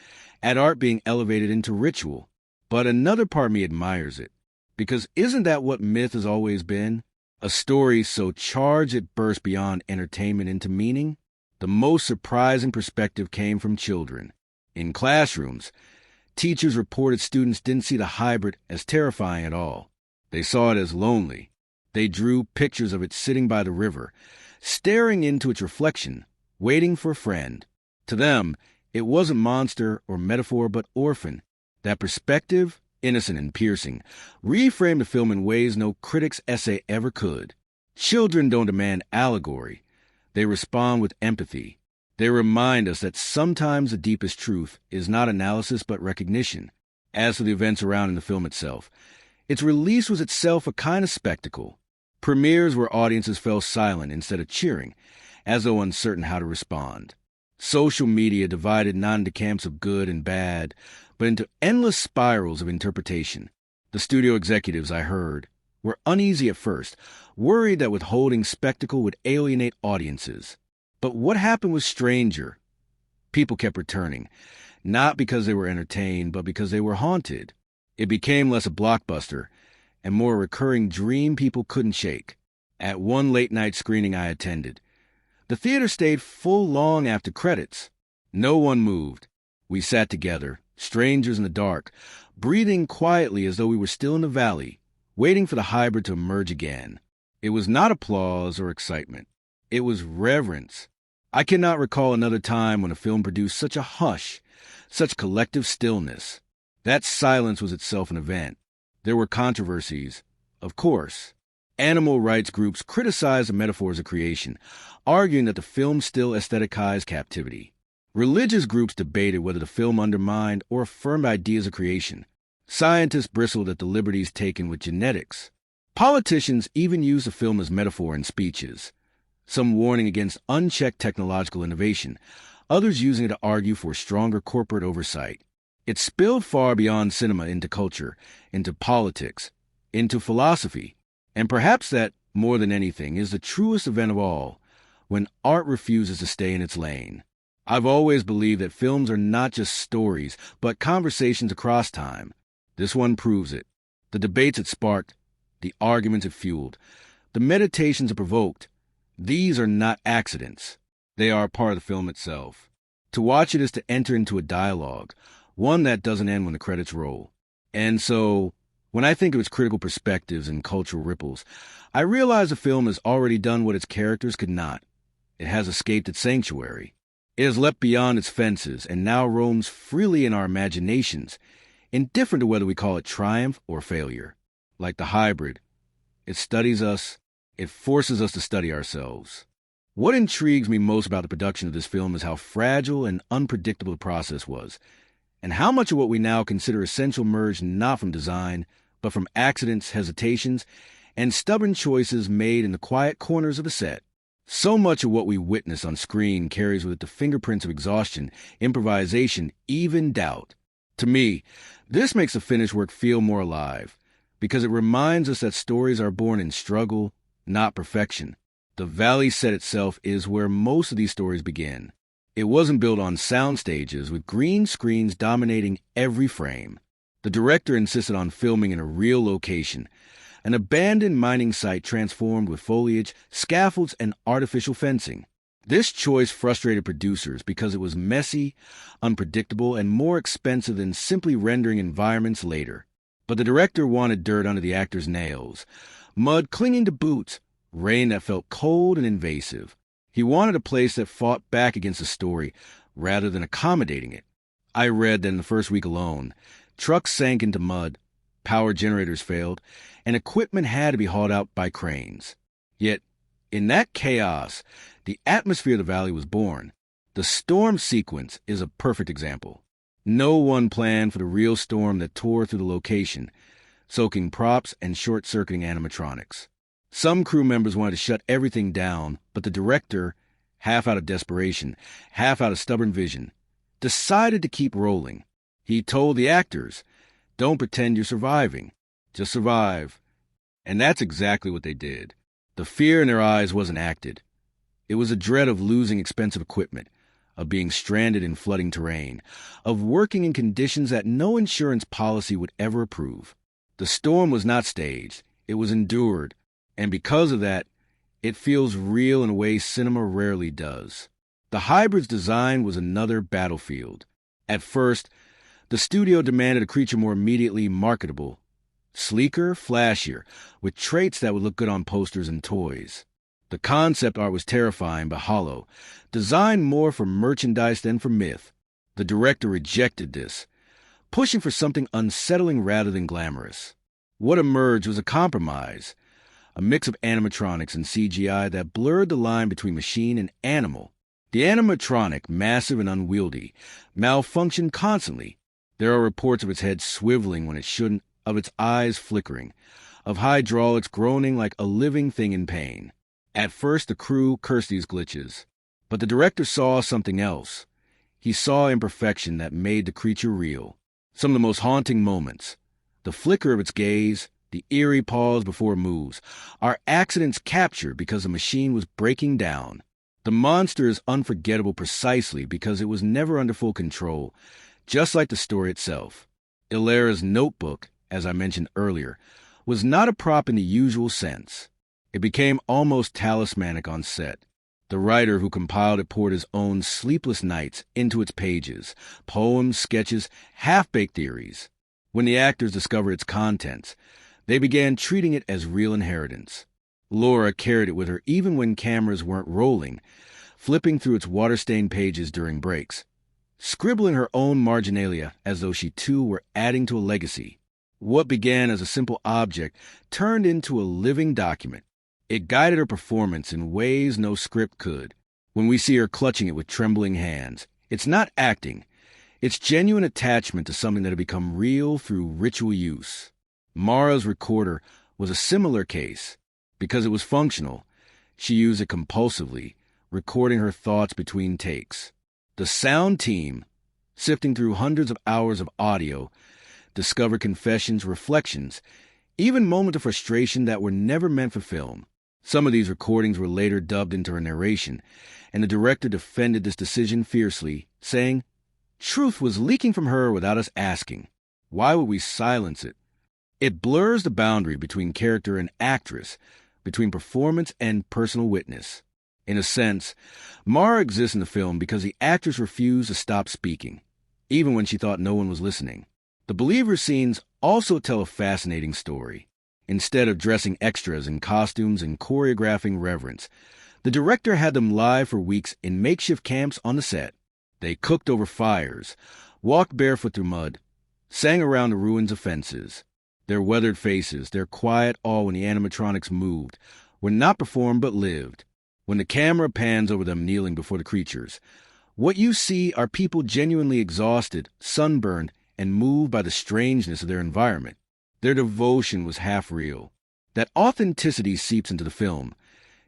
at art being elevated into ritual, but another part of me admires it. Because isn't that what myth has always been? A story so charged it burst beyond entertainment into meaning? The most surprising perspective came from children. In classrooms, teachers reported students didn't see the hybrid as terrifying at all. They saw it as lonely. They drew pictures of it sitting by the river, staring into its reflection, waiting for a friend. To them, it wasn't monster or metaphor but orphan. That perspective, innocent and piercing, reframed the film in ways no critic's essay ever could. Children don't demand allegory. They respond with empathy. They remind us that sometimes the deepest truth is not analysis but recognition. As for the events around the film itself, its release was itself a kind of spectacle. Premieres where audiences fell silent instead of cheering, as though uncertain how to respond. Social media divided not into camps of good and bad, but into endless spirals of interpretation. The studio executives, I heard, were uneasy at first, worried that withholding spectacle would alienate audiences. But what happened was stranger. People kept returning, not because they were entertained, but because they were haunted. It became less a blockbuster and more a recurring dream people couldn't shake. At one late-night screening I attended, the theater stayed full long after credits. No one moved. We sat together, strangers in the dark, breathing quietly as though we were still in the valley, waiting for the hybrid to emerge again. It was not applause or excitement. It was reverence. I cannot recall another time when a film produced such a hush, such collective stillness. That silence was itself an event. There were controversies, of course. Animal rights groups criticized the metaphors of creation, arguing that the film still aestheticized captivity. Religious groups debated whether the film undermined or affirmed ideas of creation. Scientists bristled at the liberties taken with genetics. Politicians even used the film as metaphor in speeches, some warning against unchecked technological innovation, others using it to argue for stronger corporate oversight. It spilled far beyond cinema into culture, into politics, into philosophy, and perhaps that, more than anything, is the truest event of all, when art refuses to stay in its lane. I've always believed that films are not just stories, but conversations across time. This one proves it. The debates it sparked, the arguments it fueled, the meditations it provoked, these are not accidents. They are part of the film itself. To watch it is to enter into a dialogue, one that doesn't end when the credits roll. And so, when I think of its critical perspectives and cultural ripples, I realize the film has already done what its characters could not. It has escaped its sanctuary. It has leapt beyond its fences and now roams freely in our imaginations, indifferent to whether we call it triumph or failure. Like the hybrid, it studies us, it forces us to study ourselves. What intrigues me most about the production of this film is how fragile and unpredictable the process was, and how much of what we now consider essential emerged not from design, but from accidents, hesitations, and stubborn choices made in the quiet corners of the set. So much of what we witness on screen carries with it the fingerprints of exhaustion, improvisation, even doubt. To me, this makes the finished work feel more alive, because it reminds us that stories are born in struggle, not perfection. The valley set itself is where most of these stories begin. It wasn't built on sound stages with green screens dominating every frame. The director insisted on filming in a real location, an abandoned mining site transformed with foliage, scaffolds, and artificial fencing. This choice frustrated producers because it was messy, unpredictable, and more expensive than simply rendering environments later. But the director wanted dirt under the actors' nails, mud clinging to boots, rain that felt cold and invasive. He wanted a place that fought back against the story rather than accommodating it. I read that in the first week alone, trucks sank into mud, power generators failed, and equipment had to be hauled out by cranes. Yet, in that chaos, the atmosphere of the valley was born. The storm sequence is a perfect example. No one planned for the real storm that tore through the location, soaking props and short-circuiting animatronics. Some crew members wanted to shut everything down, but the director half out of desperation, half out of stubborn vision, decided to keep rolling. He told the actors, "Don't pretend you're surviving. Just survive." And that's exactly what they did. The fear in their eyes wasn't acted. It was a dread of losing expensive equipment, of being stranded in flooding terrain, of working in conditions that no insurance policy would ever approve. The storm was not staged. It was endured. And because of that, it feels real in a way cinema rarely does. The hybrid's design was another battlefield. At first, the studio demanded a creature more immediately marketable, sleeker, flashier, with traits that would look good on posters and toys. The concept art was terrifying but hollow, designed more for merchandise than for myth. The director rejected this, pushing for something unsettling rather than glamorous. What emerged was a compromise, a mix of animatronics and CGI that blurred the line between machine and animal. The animatronic, massive and unwieldy, malfunctioned constantly. There are reports of its head swiveling when it shouldn't, of its eyes flickering, of hydraulics groaning like a living thing in pain. At first, the crew cursed these glitches, but the director saw something else. He saw imperfection that made the creature real. Some of the most haunting moments, the flicker of its gaze, the eerie pause before it moves, are accidents captured because the machine was breaking down. The monster is unforgettable precisely because it was never under full control, just like the story itself. Illyria's notebook, as I mentioned earlier, was not a prop in the usual sense. It became almost talismanic on set. The writer who compiled it poured his own sleepless nights into its pages, poems, sketches, half-baked theories. When the actors discovered its contents, they began treating it as real inheritance. Laura carried it with her even when cameras weren't rolling, flipping through its water-stained pages during breaks, scribbling her own marginalia as though she too were adding to a legacy. What began as a simple object turned into a living document. It guided her performance in ways no script could. When we see her clutching it with trembling hands, it's not acting. It's genuine attachment to something that had become real through ritual use. Mara's recorder was a similar case. Because it was functional, she used it compulsively, recording her thoughts between takes. The sound team, sifting through hundreds of hours of audio, discovered confessions, reflections, even moments of frustration that were never meant for film. Some of these recordings were later dubbed into her narration, and the director defended this decision fiercely, saying, "Truth was leaking from her without us asking. Why would we silence it? It blurs the boundary between character and actress, between performance and personal witness." In a sense, Mara exists in the film because the actress refused to stop speaking, even when she thought no one was listening. The believer scenes also tell a fascinating story. Instead of dressing extras in costumes and choreographing reverence, the director had them live for weeks in makeshift camps on the set. They cooked over fires, walked barefoot through mud, sang around the ruins of fences. Their weathered faces, their quiet awe when the animatronics moved, were not performed but lived. When the camera pans over them kneeling before the creatures, what you see are people genuinely exhausted, sunburned, and moved by the strangeness of their environment. Their devotion was half real. That authenticity seeps into the film,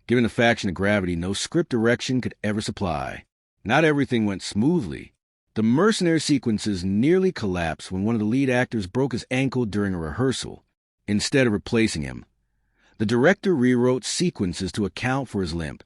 giving the faction a gravity no script direction could ever supply. Not everything went smoothly. The mercenary sequences nearly collapsed when one of the lead actors broke his ankle during a rehearsal. Instead of replacing him, the director rewrote sequences to account for his limp,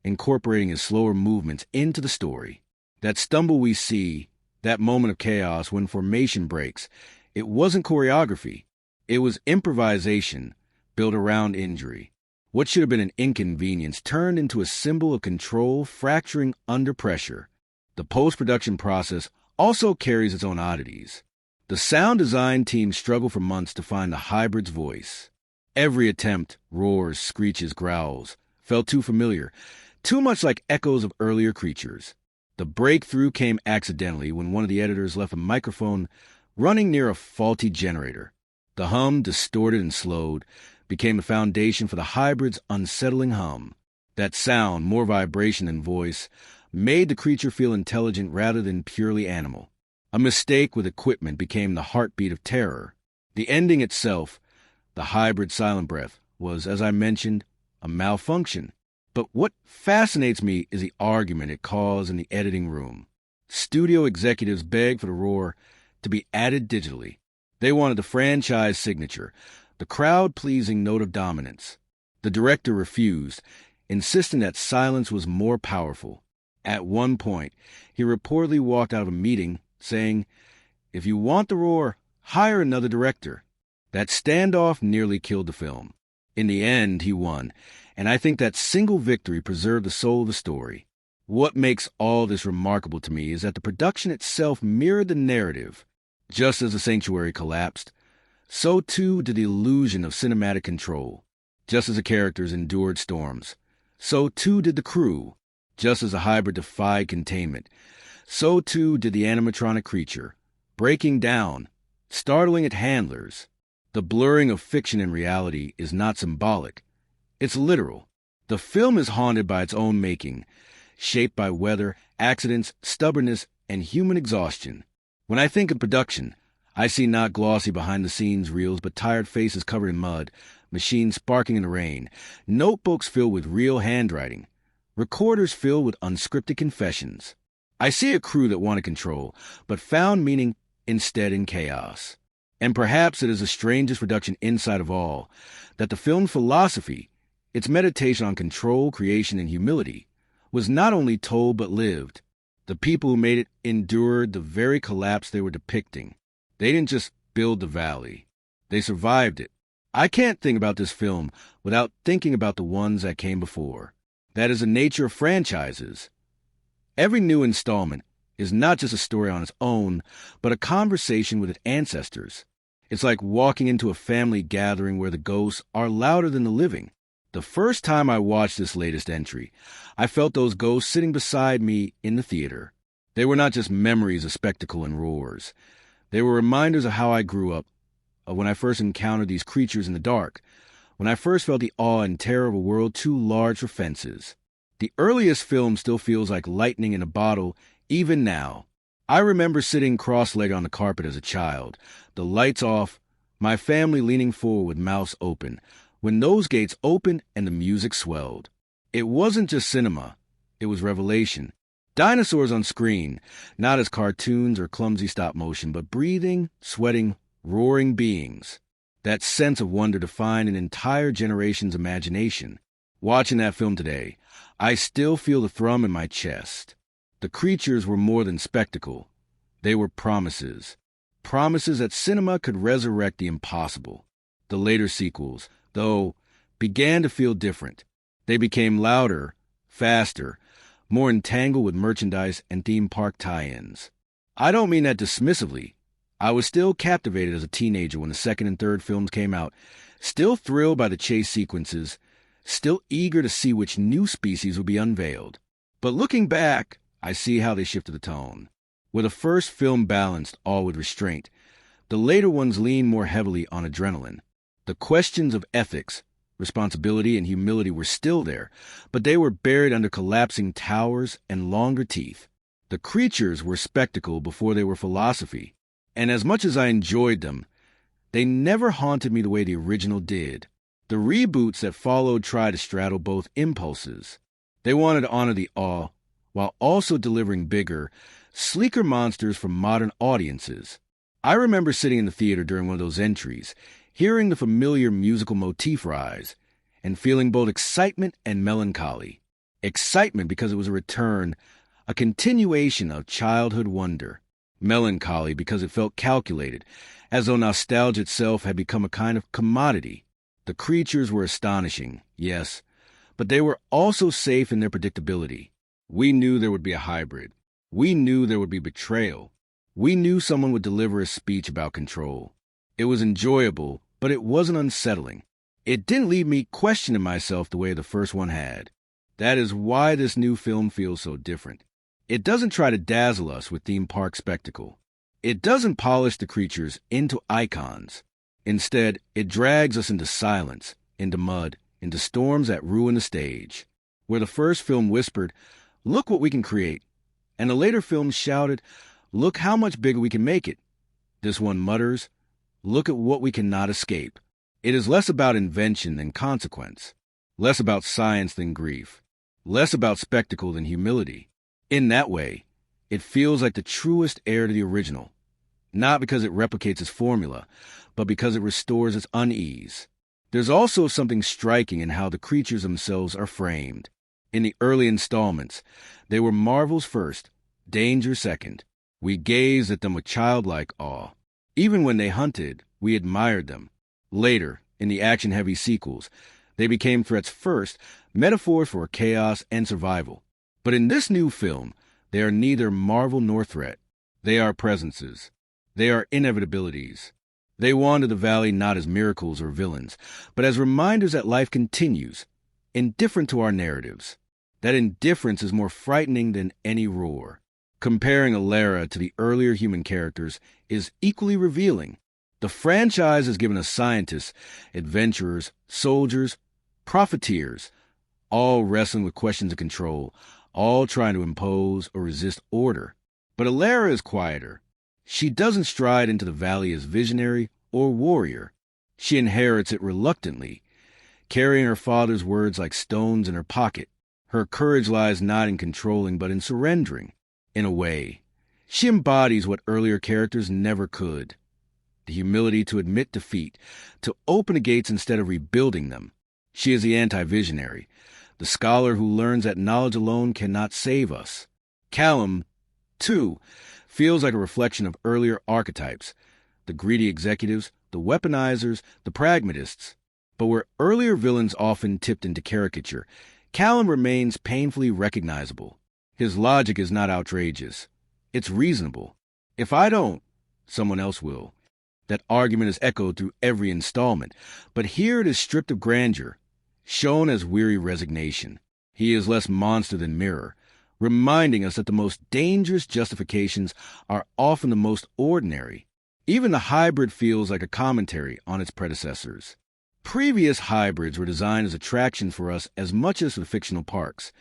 incorporating his slower movements into the story. That stumble we see, that moment of chaos when formation breaks, it wasn't choreography. It was improvisation built around injury. What should have been an inconvenience turned into a symbol of control fracturing under pressure. The post-production process also carries its own oddities. The sound design team struggled for months to find the hybrid's voice. Every attempt, roars, screeches, growls, felt too familiar, too much like echoes of earlier creatures. The breakthrough came accidentally when one of the editors left a microphone running near a faulty generator. The hum, distorted and slowed, became the foundation for the hybrid's unsettling hum. That sound, more vibration than voice, made the creature feel intelligent rather than purely animal. A mistake with equipment became the heartbeat of terror. The ending itself, the hybrid silent breath, was, as I mentioned, a malfunction. But what fascinates me is the argument it caused in the editing room. Studio executives begged for the roar to be added digitally. They wanted the franchise signature, the crowd-pleasing note of dominance. The director refused, insisting that silence was more powerful. At one point, he reportedly walked out of a meeting saying, "If you want the roar, hire another director." That standoff nearly killed the film. In the end, he won, and I think that single victory preserved the soul of the story. What makes all this remarkable to me is that the production itself mirrored the narrative. Just as the sanctuary collapsed, so too did the illusion of cinematic control. Just as the characters endured storms, so too did the crew. Just as the hybrid defied containment, so too did the animatronic creature, breaking down, startling at handlers. The blurring of fiction and reality is not symbolic. It's literal. The film is haunted by its own making, shaped by weather, accidents, stubbornness, and human exhaustion. When I think of production, I see not glossy behind-the-scenes reels, but tired faces covered in mud, machines sparking in the rain, notebooks filled with real handwriting, recorders filled with unscripted confessions. I see a crew that wanted control, but found meaning instead in chaos. And perhaps it is the strangest reduction insight of all, that the film's philosophy, its meditation on control, creation, and humility, was not only told but lived. The people who made it endured the very collapse they were depicting. They didn't just build the valley. They survived it. I can't think about this film without thinking about the ones that came before. That is the nature of franchises. Every new installment is not just a story on its own, but a conversation with its ancestors. It's like walking into a family gathering where the ghosts are louder than the living. The first time I watched this latest entry, I felt those ghosts sitting beside me in the theater. They were not just memories of spectacle and roars. They were reminders of how I grew up, of when I first encountered these creatures in the dark, when I first felt the awe and terror of a world too large for fences. The earliest film still feels like lightning in a bottle, even now. I remember sitting cross-legged on the carpet as a child, the lights off, my family leaning forward with mouths open, when those gates opened and the music swelled. It wasn't just cinema, it was revelation. Dinosaurs on screen, not as cartoons or clumsy stop-motion, but breathing, sweating, roaring beings. That sense of wonder defined an entire generation's imagination. Watching that film today, I still feel the thrum in my chest. The creatures were more than spectacle. They were promises. Promises that cinema could resurrect the impossible. The later sequels, though, began to feel different. They became louder, faster, more entangled with merchandise and theme park tie-ins. I don't mean that dismissively. I was still captivated as a teenager when the second and third films came out, still thrilled by the chase sequences, still eager to see which new species would be unveiled. But looking back, I see how they shifted the tone. Where the first film balanced all with restraint, the later ones leaned more heavily on adrenaline. The questions of ethics, responsibility, and humility were still there, but they were buried under collapsing towers and longer teeth. The creatures were spectacle before they were philosophy, and as much as I enjoyed them, they never haunted me the way the original did. The reboots that followed tried to straddle both impulses. They wanted to honor the awe, while also delivering bigger, sleeker monsters for modern audiences. I remember sitting in the theater during one of those entries, hearing the familiar musical motif rise, and feeling both excitement and melancholy. Excitement because it was a return, a continuation of childhood wonder. Melancholy because it felt calculated, as though nostalgia itself had become a kind of commodity. The creatures were astonishing, yes, but they were also safe in their predictability. We knew there would be a hybrid. We knew there would be betrayal. We knew someone would deliver a speech about control. It was enjoyable, but it wasn't unsettling. It didn't leave me questioning myself the way the first one had. That is why this new film feels so different. It doesn't try to dazzle us with theme park spectacle. It doesn't polish the creatures into icons. Instead, it drags us into silence, into mud, into storms that ruin the stage. Where the first film whispered, "Look what we can create," and the later film shouted, "Look how much bigger we can make it." This one mutters, "Look at what we cannot escape." It is less about invention than consequence, less about science than grief, less about spectacle than humility. In that way, it feels like the truest heir to the original, not because it replicates its formula, but because it restores its unease. There's also something striking in how the creatures themselves are framed. In the early installments, they were marvels first, danger second. We gazed at them with childlike awe. Even when they hunted, we admired them. Later, in the action-heavy sequels, they became threats first, metaphors for chaos and survival. But in this new film, they are neither marvel nor threat. They are presences. They are inevitabilities. They wander the valley not as miracles or villains, but as reminders that life continues, indifferent to our narratives. That indifference is more frightening than any roar. Comparing Alara to the earlier human characters is equally revealing. The franchise has given us scientists, adventurers, soldiers, profiteers, all wrestling with questions of control, all trying to impose or resist order. But Alara is quieter. She doesn't stride into the valley as visionary or warrior. She inherits it reluctantly, carrying her father's words like stones in her pocket. Her courage lies not in controlling, but in surrendering. In a way, she embodies what earlier characters never could. The humility to admit defeat, to open the gates instead of rebuilding them. She is the anti-visionary, the scholar who learns that knowledge alone cannot save us. Callum, too, feels like a reflection of earlier archetypes, the greedy executives, the weaponizers, the pragmatists. But where earlier villains often tipped into caricature, Callum remains painfully recognizable. His logic is not outrageous. It's reasonable. If I don't, someone else will. That argument is echoed through every installment, but here it is stripped of grandeur, shown as weary resignation. He is less monster than mirror, reminding us that the most dangerous justifications are often the most ordinary. Even the hybrid feels like a commentary on its predecessors. Previous hybrids were designed as attractions for us as much as the fictional parks.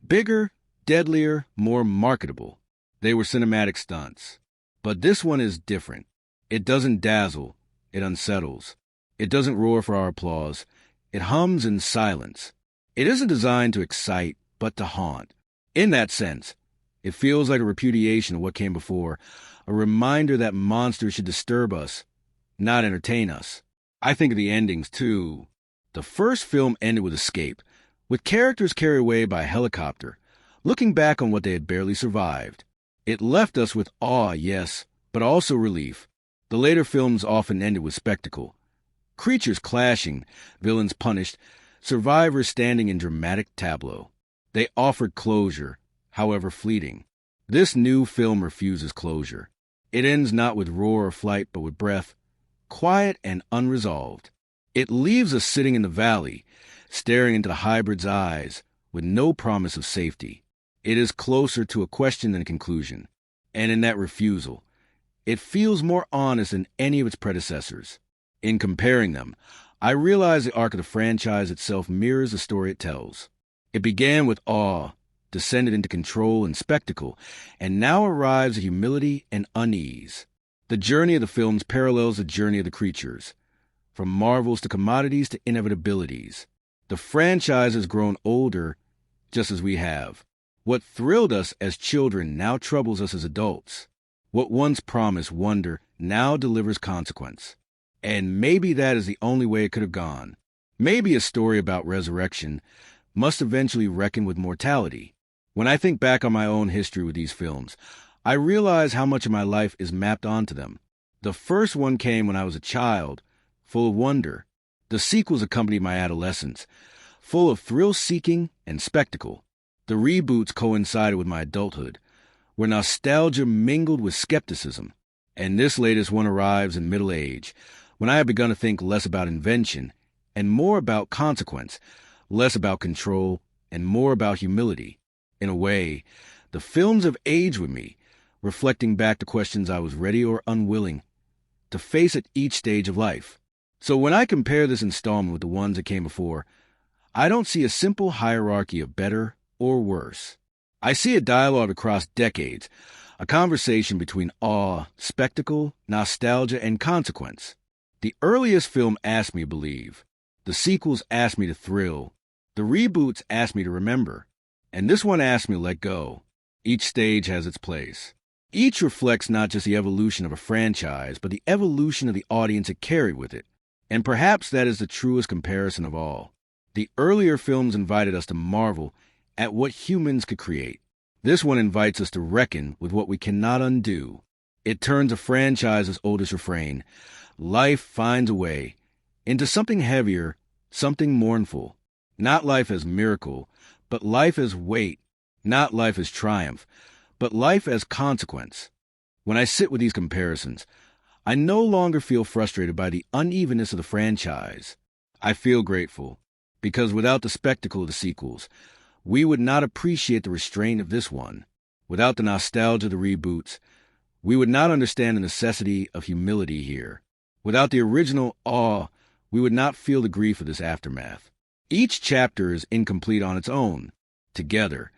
Bigger, deadlier, more marketable. They were cinematic stunts. But this one is different. It doesn't dazzle, it unsettles. It doesn't roar for our applause. It hums in silence. It isn't designed to excite, but to haunt. In that sense, it feels like a repudiation of what came before, a reminder that monsters should disturb us, not entertain us. I think of the endings, too. The first film ended with escape, with characters carried away by a helicopter, looking back on what they had barely survived. It left us with awe, yes, but also relief. The later films often ended with spectacle. Creatures clashing, villains punished, survivors standing in dramatic tableau. They offered closure, however fleeting. This new film refuses closure. It ends not with roar or flight, but with breath, quiet and unresolved. It leaves us sitting in the valley, staring into the hybrid's eyes, with no promise of safety. It is closer to a question than a conclusion. And in that refusal, it feels more honest than any of its predecessors. In comparing them, I realize the arc of the franchise itself mirrors the story it tells. It began with awe, descended into control and spectacle, and now arrives at humility and unease. The journey of the films parallels the journey of the creatures, from marvels to commodities to inevitabilities. The franchise has grown older just as we have. What thrilled us as children now troubles us as adults. What once promised wonder now delivers consequence. And maybe that is the only way it could have gone. Maybe a story about resurrection must eventually reckon with mortality. When I think back on my own history with these films, I realize how much of my life is mapped onto them. The first one came when I was a child, full of wonder. The sequels accompanied my adolescence, full of thrill-seeking and spectacle. The reboots coincided with my adulthood, where nostalgia mingled with skepticism. And this latest one arrives in middle age, when I have begun to think less about invention and more about consequence, less about control and more about humility. In a way, the films have aged with me, reflecting back to questions I was ready or unwilling to face at each stage of life. So when I compare this installment with the ones that came before, I don't see a simple hierarchy of better or worse. I see a dialogue across decades, a conversation between awe, spectacle, nostalgia, and consequence. The earliest film asked me to believe. The sequels asked me to thrill. The reboots asked me to remember. And this one asks me to let go. Each stage has its place. Each reflects not just the evolution of a franchise, but the evolution of the audience it carried with it. And perhaps that is the truest comparison of all. The earlier films invited us to marvel at what humans could create. This one invites us to reckon with what we cannot undo. It turns a franchise's oldest refrain, life finds a way, into something heavier, something mournful. Not life as miracle, but life as weight. Not life as triumph, but life as consequence. When I sit with these comparisons, I no longer feel frustrated by the unevenness of the franchise. I feel grateful, because without the spectacle of the sequels, we would not appreciate the restraint of this one. Without the nostalgia of the reboots, we would not understand the necessity of humility here. Without the original awe, we would not feel the grief of this aftermath. Each chapter is incomplete on its own. Together,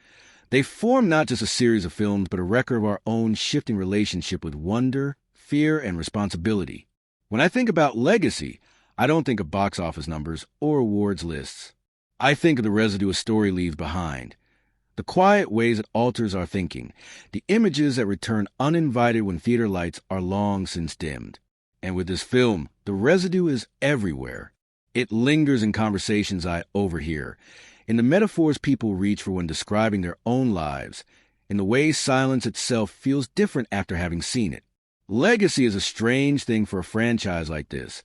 they form not just a series of films, but a record of our own shifting relationship with wonder, fear, and responsibility. When I think about legacy, I don't think of box office numbers or awards lists. I think of the residue a story leaves behind, the quiet ways it alters our thinking, the images that return uninvited when theater lights are long since dimmed. And with this film, the residue is everywhere. It lingers in conversations I overhear, in the metaphors people reach for when describing their own lives, in the way silence itself feels different after having seen it. Legacy is a strange thing for a franchise like this,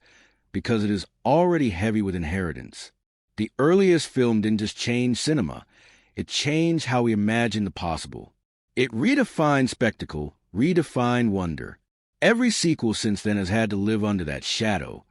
because it is already heavy with inheritance. The earliest film didn't just change cinema, it changed how we imagine the possible. It redefined spectacle, redefined wonder. Every sequel since then has had to live under that shadow,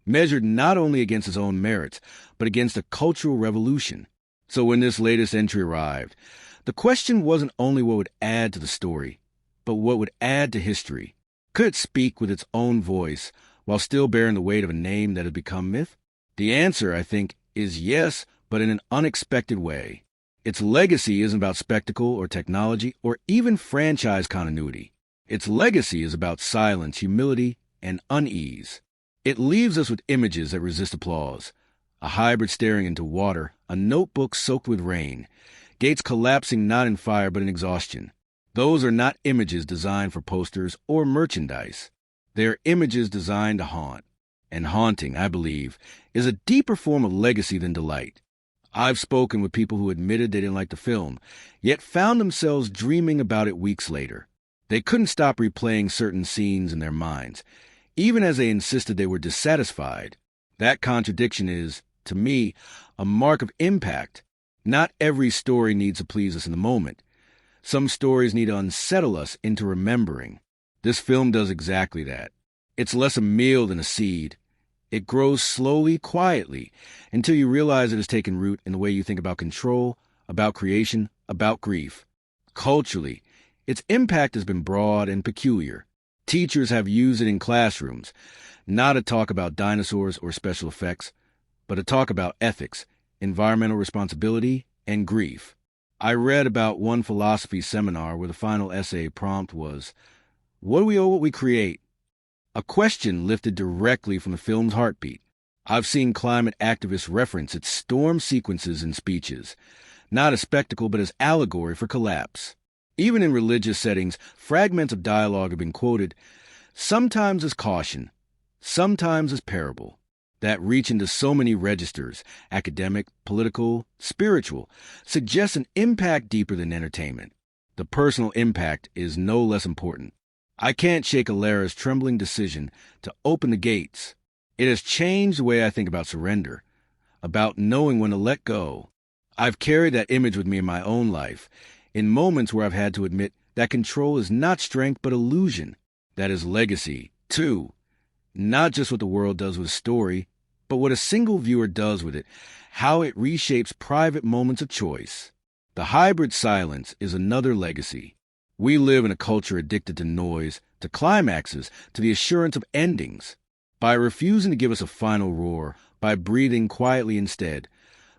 measured not only against its own merits, but against a cultural revolution. So when this latest entry arrived, the question wasn't only what would add to the story, but what would add to history. Could it speak with its own voice while still bearing the weight of a name that had become myth? The answer, I think, is yes, but in an unexpected way. Its legacy isn't about spectacle or technology or even franchise continuity. Its legacy is about silence, humility, and unease. It leaves us with images that resist applause. A hybrid staring into water, a notebook soaked with rain, gates collapsing not in fire but in exhaustion. Those are not images designed for posters or merchandise. They are images designed to haunt. And haunting, I believe, is a deeper form of legacy than delight. I've spoken with people who admitted they didn't like the film, yet found themselves dreaming about it weeks later. They couldn't stop replaying certain scenes in their minds, even as they insisted they were dissatisfied. That contradiction is, to me, a mark of impact. Not every story needs to please us in the moment. Some stories need to unsettle us into remembering. This film does exactly that. It's less a meal than a seed. It grows slowly, quietly, until you realize it has taken root in the way you think about control, about creation, about grief. Culturally, its impact has been broad and peculiar. Teachers have used it in classrooms, not to talk about dinosaurs or special effects, but to talk about ethics, environmental responsibility, and grief. I read about one philosophy seminar where the final essay prompt was, "What do we owe what we create?" A question lifted directly from the film's heartbeat. I've seen climate activists reference its storm sequences in speeches, not as spectacle but as allegory for collapse. Even in religious settings, fragments of dialogue have been quoted, sometimes as caution, sometimes as parable, that reach into so many registers, academic, political, spiritual, suggests an impact deeper than entertainment. The personal impact is no less important. I can't shake Alara's trembling decision to open the gates. It has changed the way I think about surrender, about knowing when to let go. I've carried that image with me in my own life, in moments where I've had to admit that control is not strength but illusion. That is legacy, too. Not just what the world does with a story, but what a single viewer does with it, how it reshapes private moments of choice. The hybrid silence is another legacy. We live in a culture addicted to noise, to climaxes, to the assurance of endings. By refusing to give us a final roar, by breathing quietly instead,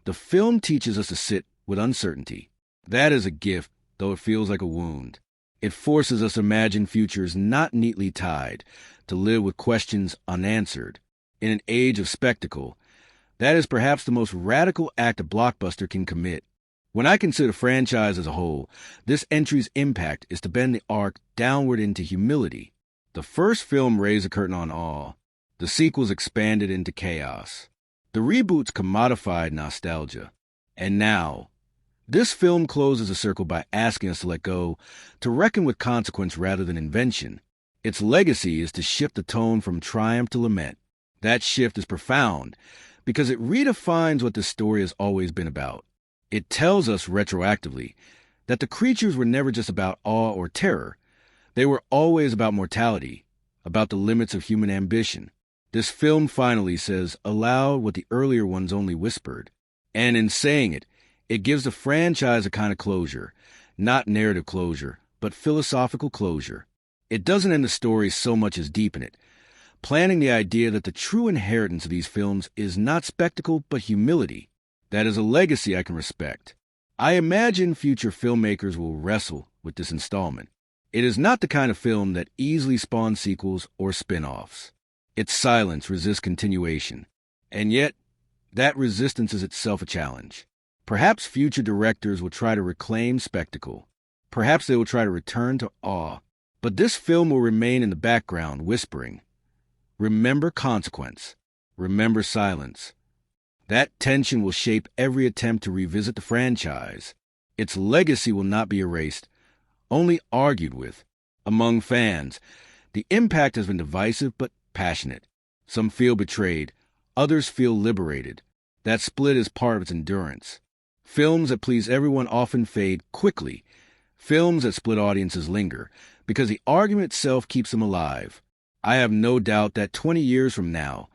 the film teaches us to sit with uncertainty. That is a gift, though it feels like a wound. It forces us to imagine futures not neatly tied, to live with questions unanswered. In an age of spectacle, that is perhaps the most radical act a blockbuster can commit. When I consider the franchise as a whole, this entry's impact is to bend the arc downward into humility. The first film raised the curtain on awe. The sequels expanded into chaos. The reboots commodified nostalgia. And now, this film closes the circle by asking us to let go, to reckon with consequence rather than invention. Its legacy is to shift the tone from triumph to lament. That shift is profound because it redefines what this story has always been about. It tells us retroactively that the creatures were never just about awe or terror. They were always about mortality, about the limits of human ambition. This film finally says aloud what the earlier ones only whispered. And in saying it, it gives the franchise a kind of closure, not narrative closure, but philosophical closure. It doesn't end the story so much as deepen it, planting the idea that the true inheritance of these films is not spectacle but humility. That is a legacy I can respect. I imagine future filmmakers will wrestle with this installment. It is not the kind of film that easily spawns sequels or spin-offs. Its silence resists continuation, and yet that resistance is itself a challenge. Perhaps future directors will try to reclaim spectacle. Perhaps they will try to return to awe. But this film will remain in the background, whispering, "Remember consequence. Remember silence." That tension will shape every attempt to revisit the franchise. Its legacy will not be erased, only argued with. Among fans, the impact has been divisive but passionate. Some feel betrayed, others feel liberated. That split is part of its endurance. Films that please everyone often fade quickly. Films that split audiences linger, because the argument itself keeps them alive. I have no doubt that 20 years from now,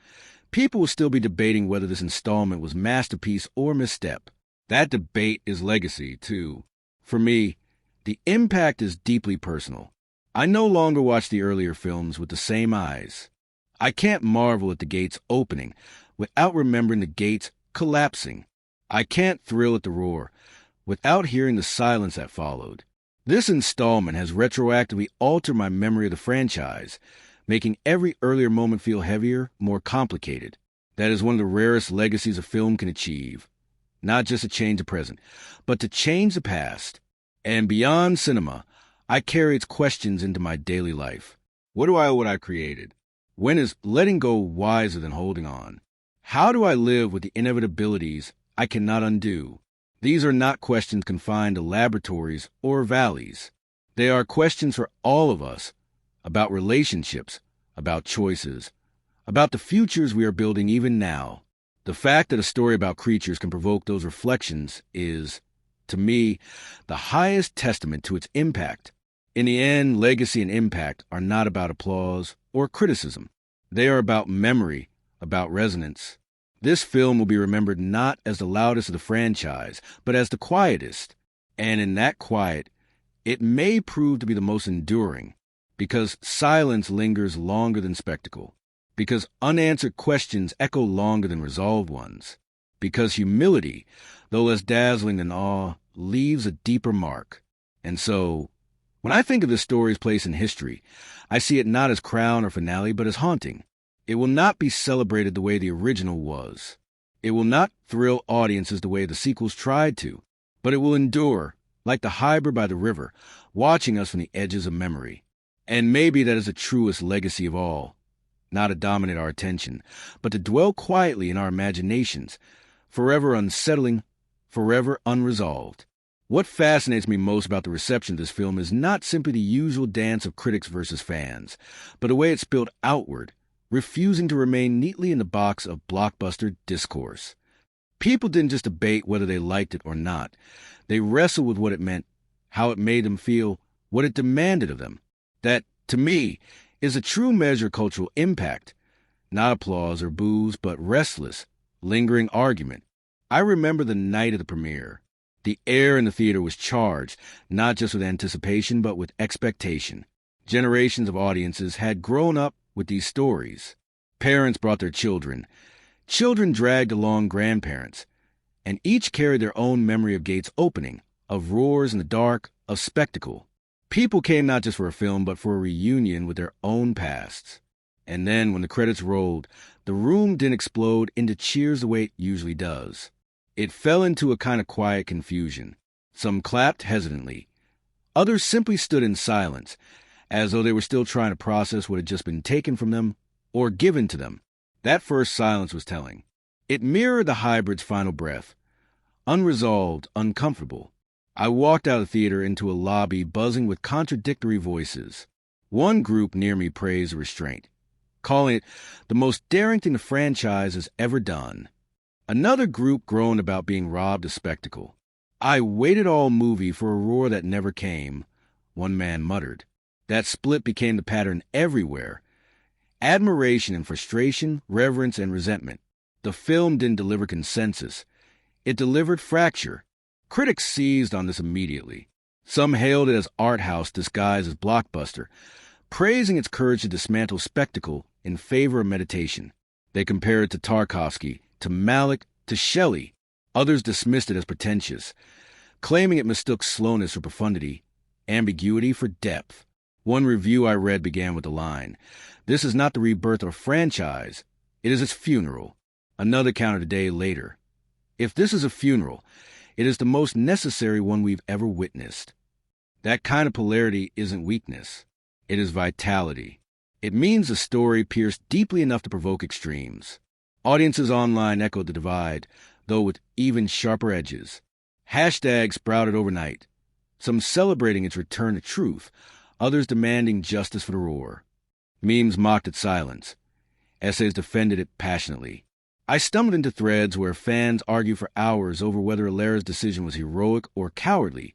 people will still be debating whether this installment was masterpiece or misstep. That debate is legacy, too. For me, the impact is deeply personal. I no longer watch the earlier films with the same eyes. I can't marvel at the gates opening without remembering the gates collapsing. I can't thrill at the roar without hearing the silence that followed. This installment has retroactively altered my memory of the franchise, making every earlier moment feel heavier, more complicated. That is one of the rarest legacies a film can achieve. Not just to change the present, but to change the past. And beyond cinema, I carry its questions into my daily life. What do I owe what I created? When is letting go wiser than holding on? How do I live with the inevitabilities I cannot undo? These are not questions confined to laboratories or valleys. They are questions for all of us, about relationships, about choices, about the futures we are building even now. The fact that a story about creatures can provoke those reflections is, to me, the highest testament to its impact. In the end, legacy and impact are not about applause or criticism. They are about memory, about resonance. This film will be remembered not as the loudest of the franchise, but as the quietest. And in that quiet, it may prove to be the most enduring, because silence lingers longer than spectacle, because unanswered questions echo longer than resolved ones, because humility, though less dazzling than awe, leaves a deeper mark. And so, when I think of this story's place in history, I see it not as crown or finale, but as haunting. It will not be celebrated the way the original was. It will not thrill audiences the way the sequels tried to, but it will endure, like the hybrid by the river, watching us from the edges of memory. And maybe that is the truest legacy of all, not to dominate our attention, but to dwell quietly in our imaginations, forever unsettling, forever unresolved. What fascinates me most about the reception of this film is not simply the usual dance of critics versus fans, but the way it spilled outward, refusing to remain neatly in the box of blockbuster discourse. People didn't just debate whether they liked it or not. They wrestled with what it meant, how it made them feel, what it demanded of them. That, to me, is a true measure of cultural impact. Not applause or boos, but restless, lingering argument. I remember the night of the premiere. The air in the theater was charged, not just with anticipation, but with expectation. Generations of audiences had grown up with these stories. Parents brought their children. Children dragged along grandparents. And each carried their own memory of gates opening, of roars in the dark, of spectacle. People came not just for a film, but for a reunion with their own pasts. And then, when the credits rolled, the room didn't explode into cheers the way it usually does. It fell into a kind of quiet confusion. Some clapped hesitantly. Others simply stood in silence, as though they were still trying to process what had just been taken from them or given to them. That first silence was telling. It mirrored the hybrid's final breath. Unresolved, uncomfortable. I walked out of the theater into a lobby buzzing with contradictory voices. One group near me praised restraint, calling it the most daring thing the franchise has ever done. Another group groaned about being robbed of spectacle. I waited all movie for a roar that never came, one man muttered. That split became the pattern everywhere. Admiration and frustration, reverence and resentment. The film didn't deliver consensus. It delivered fracture. Critics seized on this immediately. Some hailed it as art house disguised as blockbuster, praising its courage to dismantle spectacle in favor of meditation. They compared it to Tarkovsky, to Malick, to Shelley. Others dismissed it as pretentious, claiming it mistook slowness for profundity, ambiguity for depth. One review I read began with the line, "This is not the rebirth of a franchise, it is its funeral." Another countered a day later, "If this is a funeral, it is the most necessary one we've ever witnessed." That kind of polarity isn't weakness. It is vitality. It means the story pierced deeply enough to provoke extremes. Audiences online echoed the divide, though with even sharper edges. Hashtags sprouted overnight, some celebrating its return to truth, others demanding justice for the roar. Memes mocked its silence. Essays defended it passionately. I stumbled into threads where fans argued for hours over whether Alara's decision was heroic or cowardly,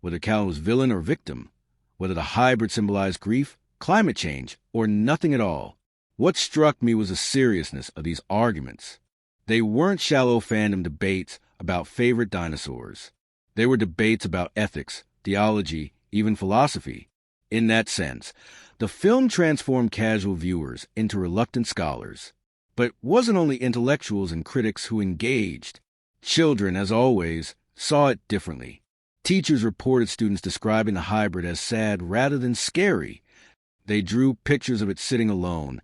whether Cal was villain or victim, whether the hybrid symbolized grief, climate change, or nothing at all. What struck me was the seriousness of these arguments. They weren't shallow fandom debates about favorite dinosaurs. They were debates about ethics, theology, even philosophy. In that sense, the film transformed casual viewers into reluctant scholars. But it wasn't only intellectuals and critics who engaged. Children, as always, saw it differently. Teachers reported students describing the hybrid as sad rather than scary. They drew pictures of it sitting alone,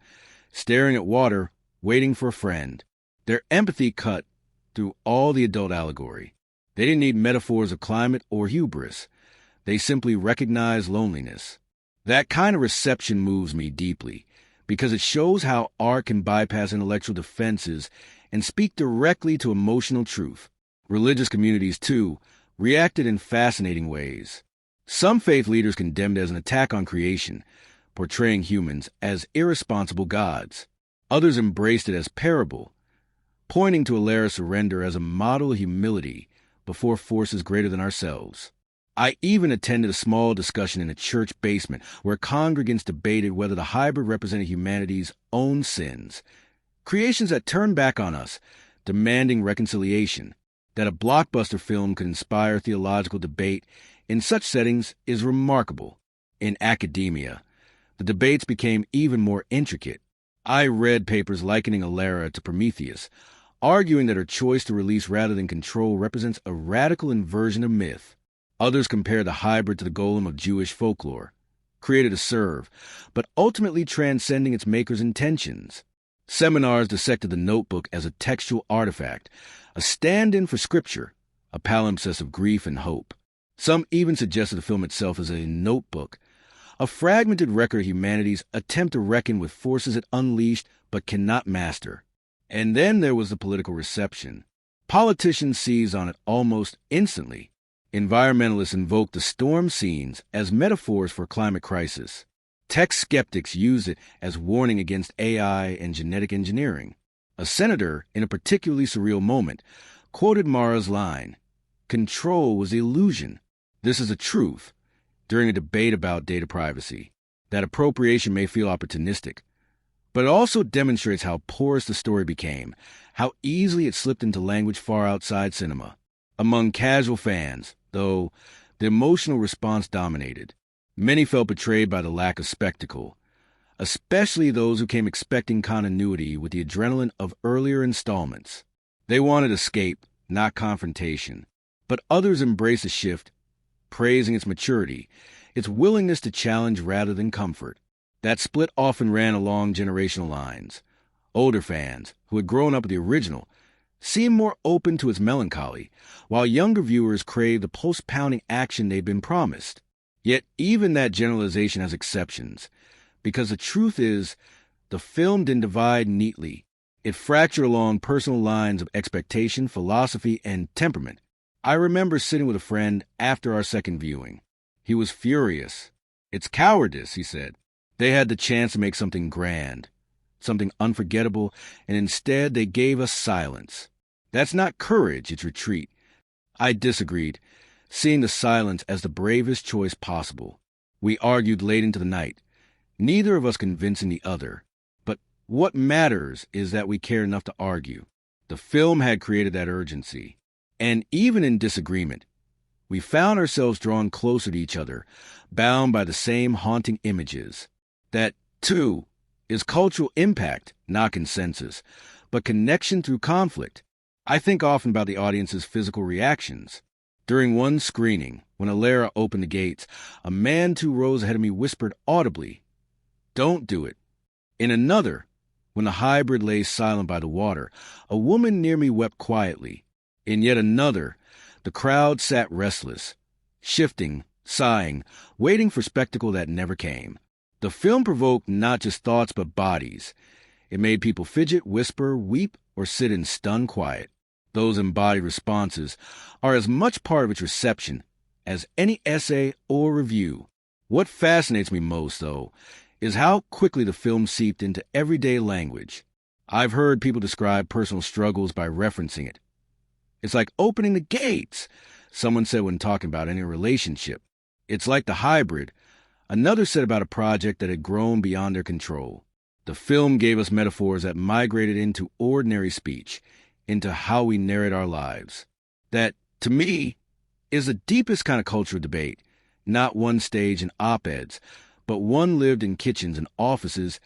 staring at water, waiting for a friend. Their empathy cut through all the adult allegory. They didn't need metaphors of climate or hubris. They simply recognized loneliness. That kind of reception moves me deeply, because it shows how art can bypass intellectual defenses and speak directly to emotional truth. Religious communities, too, reacted in fascinating ways. Some faith leaders condemned it as an attack on creation, portraying humans as irresponsible gods. Others embraced it as parable, pointing to Alara's surrender as a model of humility before forces greater than ourselves. I even attended a small discussion in a church basement where congregants debated whether the hybrid represented humanity's own sins, creations that turned back on us, demanding reconciliation. That a blockbuster film could inspire theological debate in such settings is remarkable. In academia, the debates became even more intricate. I read papers likening Alara to Prometheus, arguing that her choice to release rather than control represents a radical inversion of myth. Others compared the hybrid to the golem of Jewish folklore, created to serve, but ultimately transcending its maker's intentions. Seminars dissected the notebook as a textual artifact, a stand-in for scripture, a palimpsest of grief and hope. Some even suggested the film itself as a notebook, a fragmented record of humanity's attempt to reckon with forces it unleashed but cannot master. And then there was the political reception. Politicians seized on it almost instantly. Environmentalists invoked the storm scenes as metaphors for climate crisis. Tech skeptics used it as warning against AI and genetic engineering. A senator, in a particularly surreal moment, quoted Mara's line, "Control was the illusion. This is a truth," during a debate about data privacy. That appropriation may feel opportunistic, but it also demonstrates how porous the story became, how easily it slipped into language far outside cinema. Among casual fans, though, the emotional response dominated. Many felt betrayed by the lack of spectacle, especially those who came expecting continuity with the adrenaline of earlier installments. They wanted escape, not confrontation. But others embraced the shift, praising its maturity, its willingness to challenge rather than comfort. That split often ran along generational lines. Older fans, who had grown up with the original, seemed more open to its melancholy, while younger viewers craved the post-pounding action they'd been promised. Yet even that generalization has exceptions, because the truth is, the film didn't divide neatly. It fractured along personal lines of expectation, philosophy, and temperament. I remember sitting with a friend after our second viewing. He was furious. "It's cowardice," he said. "They had the chance to make something grand, something unforgettable, and instead they gave us silence. That's not courage, it's retreat." I disagreed, seeing the silence as the bravest choice possible. We argued late into the night, neither of us convincing the other. But what matters is that we cared enough to argue. The film had created that urgency. And even in disagreement, we found ourselves drawn closer to each other, bound by the same haunting images. That, too, is cultural impact, not consensus, but connection through conflict. I think often about the audience's physical reactions. During one screening, when Alara opened the gates, a man 2 rows ahead of me whispered audibly, "Don't do it." In another, when the hybrid lay silent by the water, a woman near me wept quietly. In yet another, the crowd sat restless, shifting, sighing, waiting for spectacle that never came. The film provoked not just thoughts but bodies. It made people fidget, whisper, weep, or sit in stunned quiet. Those embodied responses are as much part of its reception as any essay or review. What fascinates me most, though, is how quickly the film seeped into everyday language. I've heard people describe personal struggles by referencing it. "It's like opening the gates," someone said when talking about any relationship. "It's like the hybrid," another said about a project that had grown beyond their control. The film gave us metaphors that migrated into ordinary speech, into how we narrate our lives. That, to me, is the deepest kind of cultural debate, not one staged in op-eds, but one lived in kitchens and offices,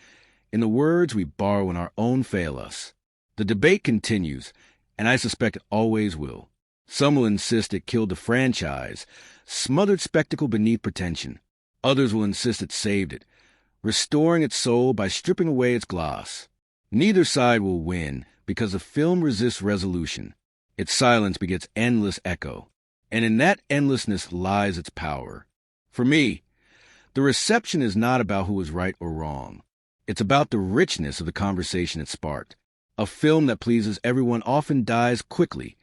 in the words we borrow when our own fail us. The debate continues, and I suspect it always will. Some will insist it killed the franchise, smothered spectacle beneath pretension. Others will insist it saved it, restoring its soul by stripping away its gloss. Neither side will win, because the film resists resolution. Its silence begets endless echo, and in that endlessness lies its power. For me, the reception is not about who is right or wrong. It's about the richness of the conversation it sparked. A film that pleases everyone often dies quickly,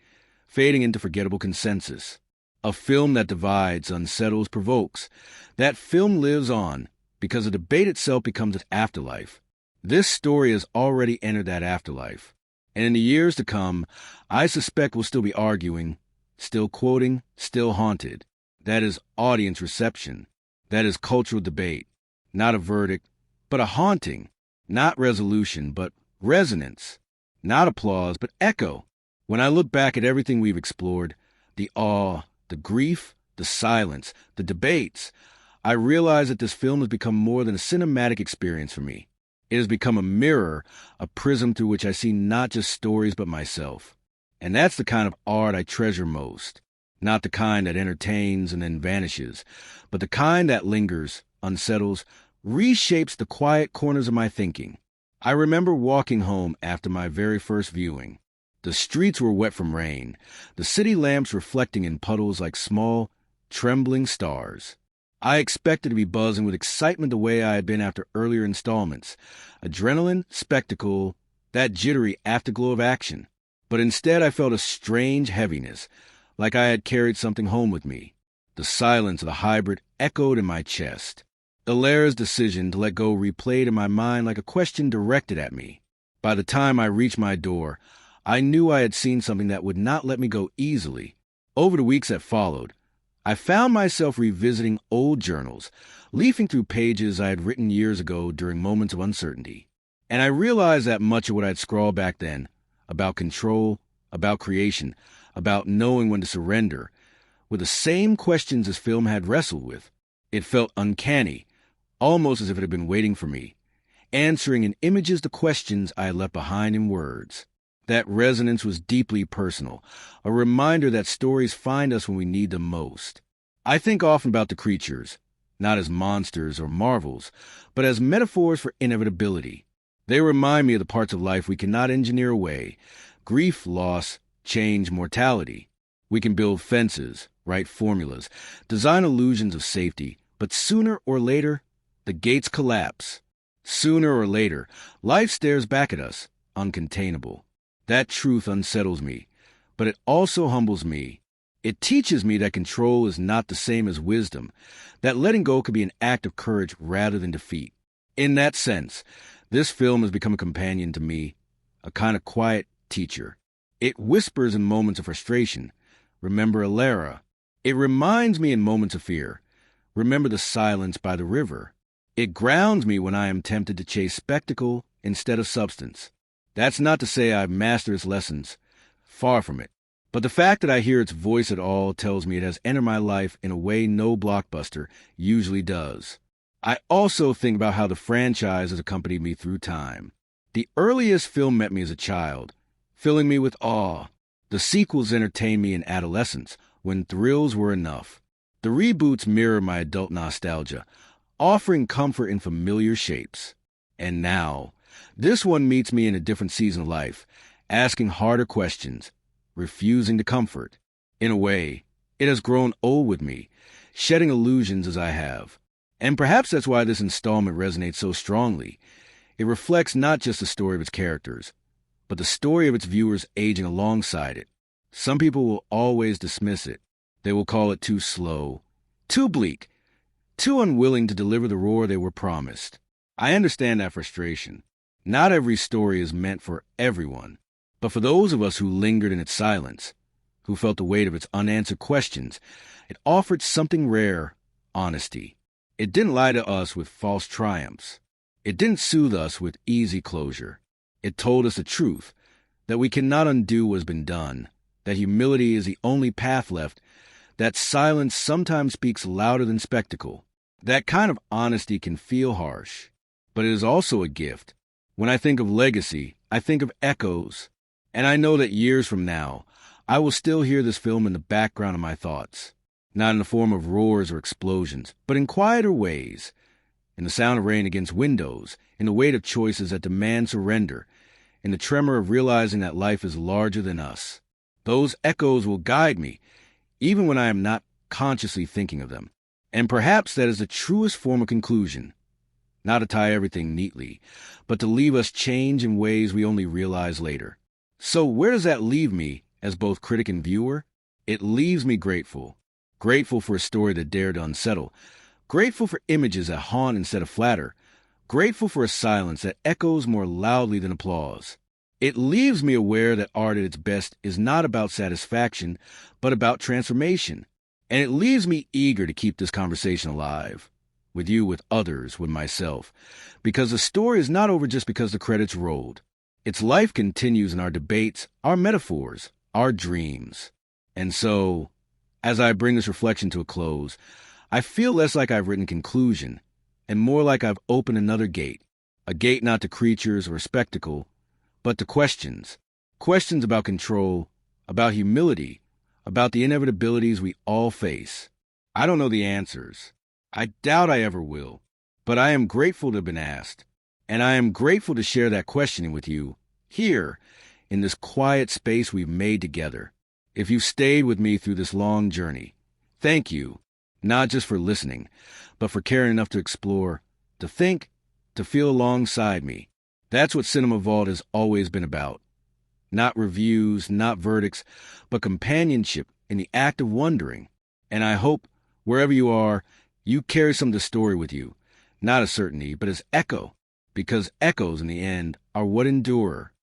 fading into forgettable consensus. A film that divides, unsettles, provokes. That film lives on, because the debate itself becomes its afterlife. This story has already entered that afterlife. And in the years to come, I suspect we'll still be arguing, still quoting, still haunted. That is audience reception. That is cultural debate. Not a verdict, but a haunting. Not resolution, but resonance. Not applause, but echo. When I look back at everything we've explored, the awe, the grief, the silence, the debates, I realize that this film has become more than a cinematic experience for me. It has become a mirror, a prism through which I see not just stories but myself. And that's the kind of art I treasure most. Not the kind that entertains and then vanishes, but the kind that lingers, unsettles, reshapes the quiet corners of my thinking. I remember walking home after my very first viewing. The streets were wet from rain, the city lamps reflecting in puddles like small, trembling stars. I expected to be buzzing with excitement the way I had been after earlier installments. Adrenaline, spectacle, that jittery afterglow of action. But instead I felt a strange heaviness, like I had carried something home with me. The silence of the hybrid echoed in my chest. Alara's decision to let go replayed in my mind like a question directed at me. By the time I reached my door, I knew I had seen something that would not let me go easily. Over the weeks that followed, I found myself revisiting old journals, leafing through pages I had written years ago during moments of uncertainty. And I realized that much of what I'd scrawled back then, about control, about creation, about knowing when to surrender, were the same questions this film had wrestled with. It felt uncanny, almost as if it had been waiting for me, answering in images the questions I had left behind in words. That resonance was deeply personal, a reminder that stories find us when we need them most. I think often about the creatures, not as monsters or marvels, but as metaphors for inevitability. They remind me of the parts of life we cannot engineer away, grief, loss, change, mortality. We can build fences, write formulas, design illusions of safety, but sooner or later, the gates collapse. Sooner or later, life stares back at us, uncontainable. That truth unsettles me, but it also humbles me. It teaches me that control is not the same as wisdom, that letting go could be an act of courage rather than defeat. In that sense, this film has become a companion to me, a kind of quiet teacher. It whispers in moments of frustration, remember Alara. It reminds me in moments of fear, remember the silence by the river. It grounds me when I am tempted to chase spectacle instead of substance. That's not to say I've mastered its lessons. Far from it. But the fact that I hear its voice at all tells me it has entered my life in a way no blockbuster usually does. I also think about how the franchise has accompanied me through time. The earliest film met me as a child, filling me with awe. The sequels entertained me in adolescence, when thrills were enough. The reboots mirror my adult nostalgia, offering comfort in familiar shapes. And now, this one meets me in a different season of life, asking harder questions, refusing to comfort. In a way, it has grown old with me, shedding illusions as I have. And perhaps that's why this installment resonates so strongly. It reflects not just the story of its characters, but the story of its viewers aging alongside it. Some people will always dismiss it. They will call it too slow, too bleak, too unwilling to deliver the roar they were promised. I understand that frustration. Not every story is meant for everyone. But for those of us who lingered in its silence, who felt the weight of its unanswered questions, it offered something rare, honesty. It didn't lie to us with false triumphs. It didn't soothe us with easy closure. It told us the truth, that we cannot undo what has been done, that humility is the only path left, that silence sometimes speaks louder than spectacle. That kind of honesty can feel harsh, but it is also a gift. When I think of legacy, I think of echoes. And I know that years from now, I will still hear this film in the background of my thoughts, not in the form of roars or explosions, but in quieter ways, in the sound of rain against windows, in the weight of choices that demand surrender, in the tremor of realizing that life is larger than us. Those echoes will guide me, even when I am not consciously thinking of them. And perhaps that is the truest form of conclusion, not to tie everything neatly, but to leave us change in ways we only realize later. So where does that leave me as both critic and viewer? It leaves me grateful. Grateful for a story that dared to unsettle. Grateful for images that haunt instead of flatter. Grateful for a silence that echoes more loudly than applause. It leaves me aware that art at its best is not about satisfaction, but about transformation. And it leaves me eager to keep this conversation alive. With you, with others, with myself. Because the story is not over just because the credits rolled. Its life continues in our debates, our metaphors, our dreams. And so, as I bring this reflection to a close, I feel less like I've written conclusion, and more like I've opened another gate. A gate not to creatures or spectacle, but to questions. Questions about control, about humility, about the inevitabilities we all face. I don't know the answers. I doubt I ever will. But I am grateful to have been asked. And I am grateful to share that questioning with you, here, in this quiet space we've made together. If you've stayed with me through this long journey, thank you, not just for listening, but for caring enough to explore, to think, to feel alongside me. That's what Cinema Vault has always been about. Not reviews, not verdicts, but companionship in the act of wondering. And I hope, wherever you are, you carry some of the story with you, not as certainty, but as echo. Because echoes, in the end, are what endure.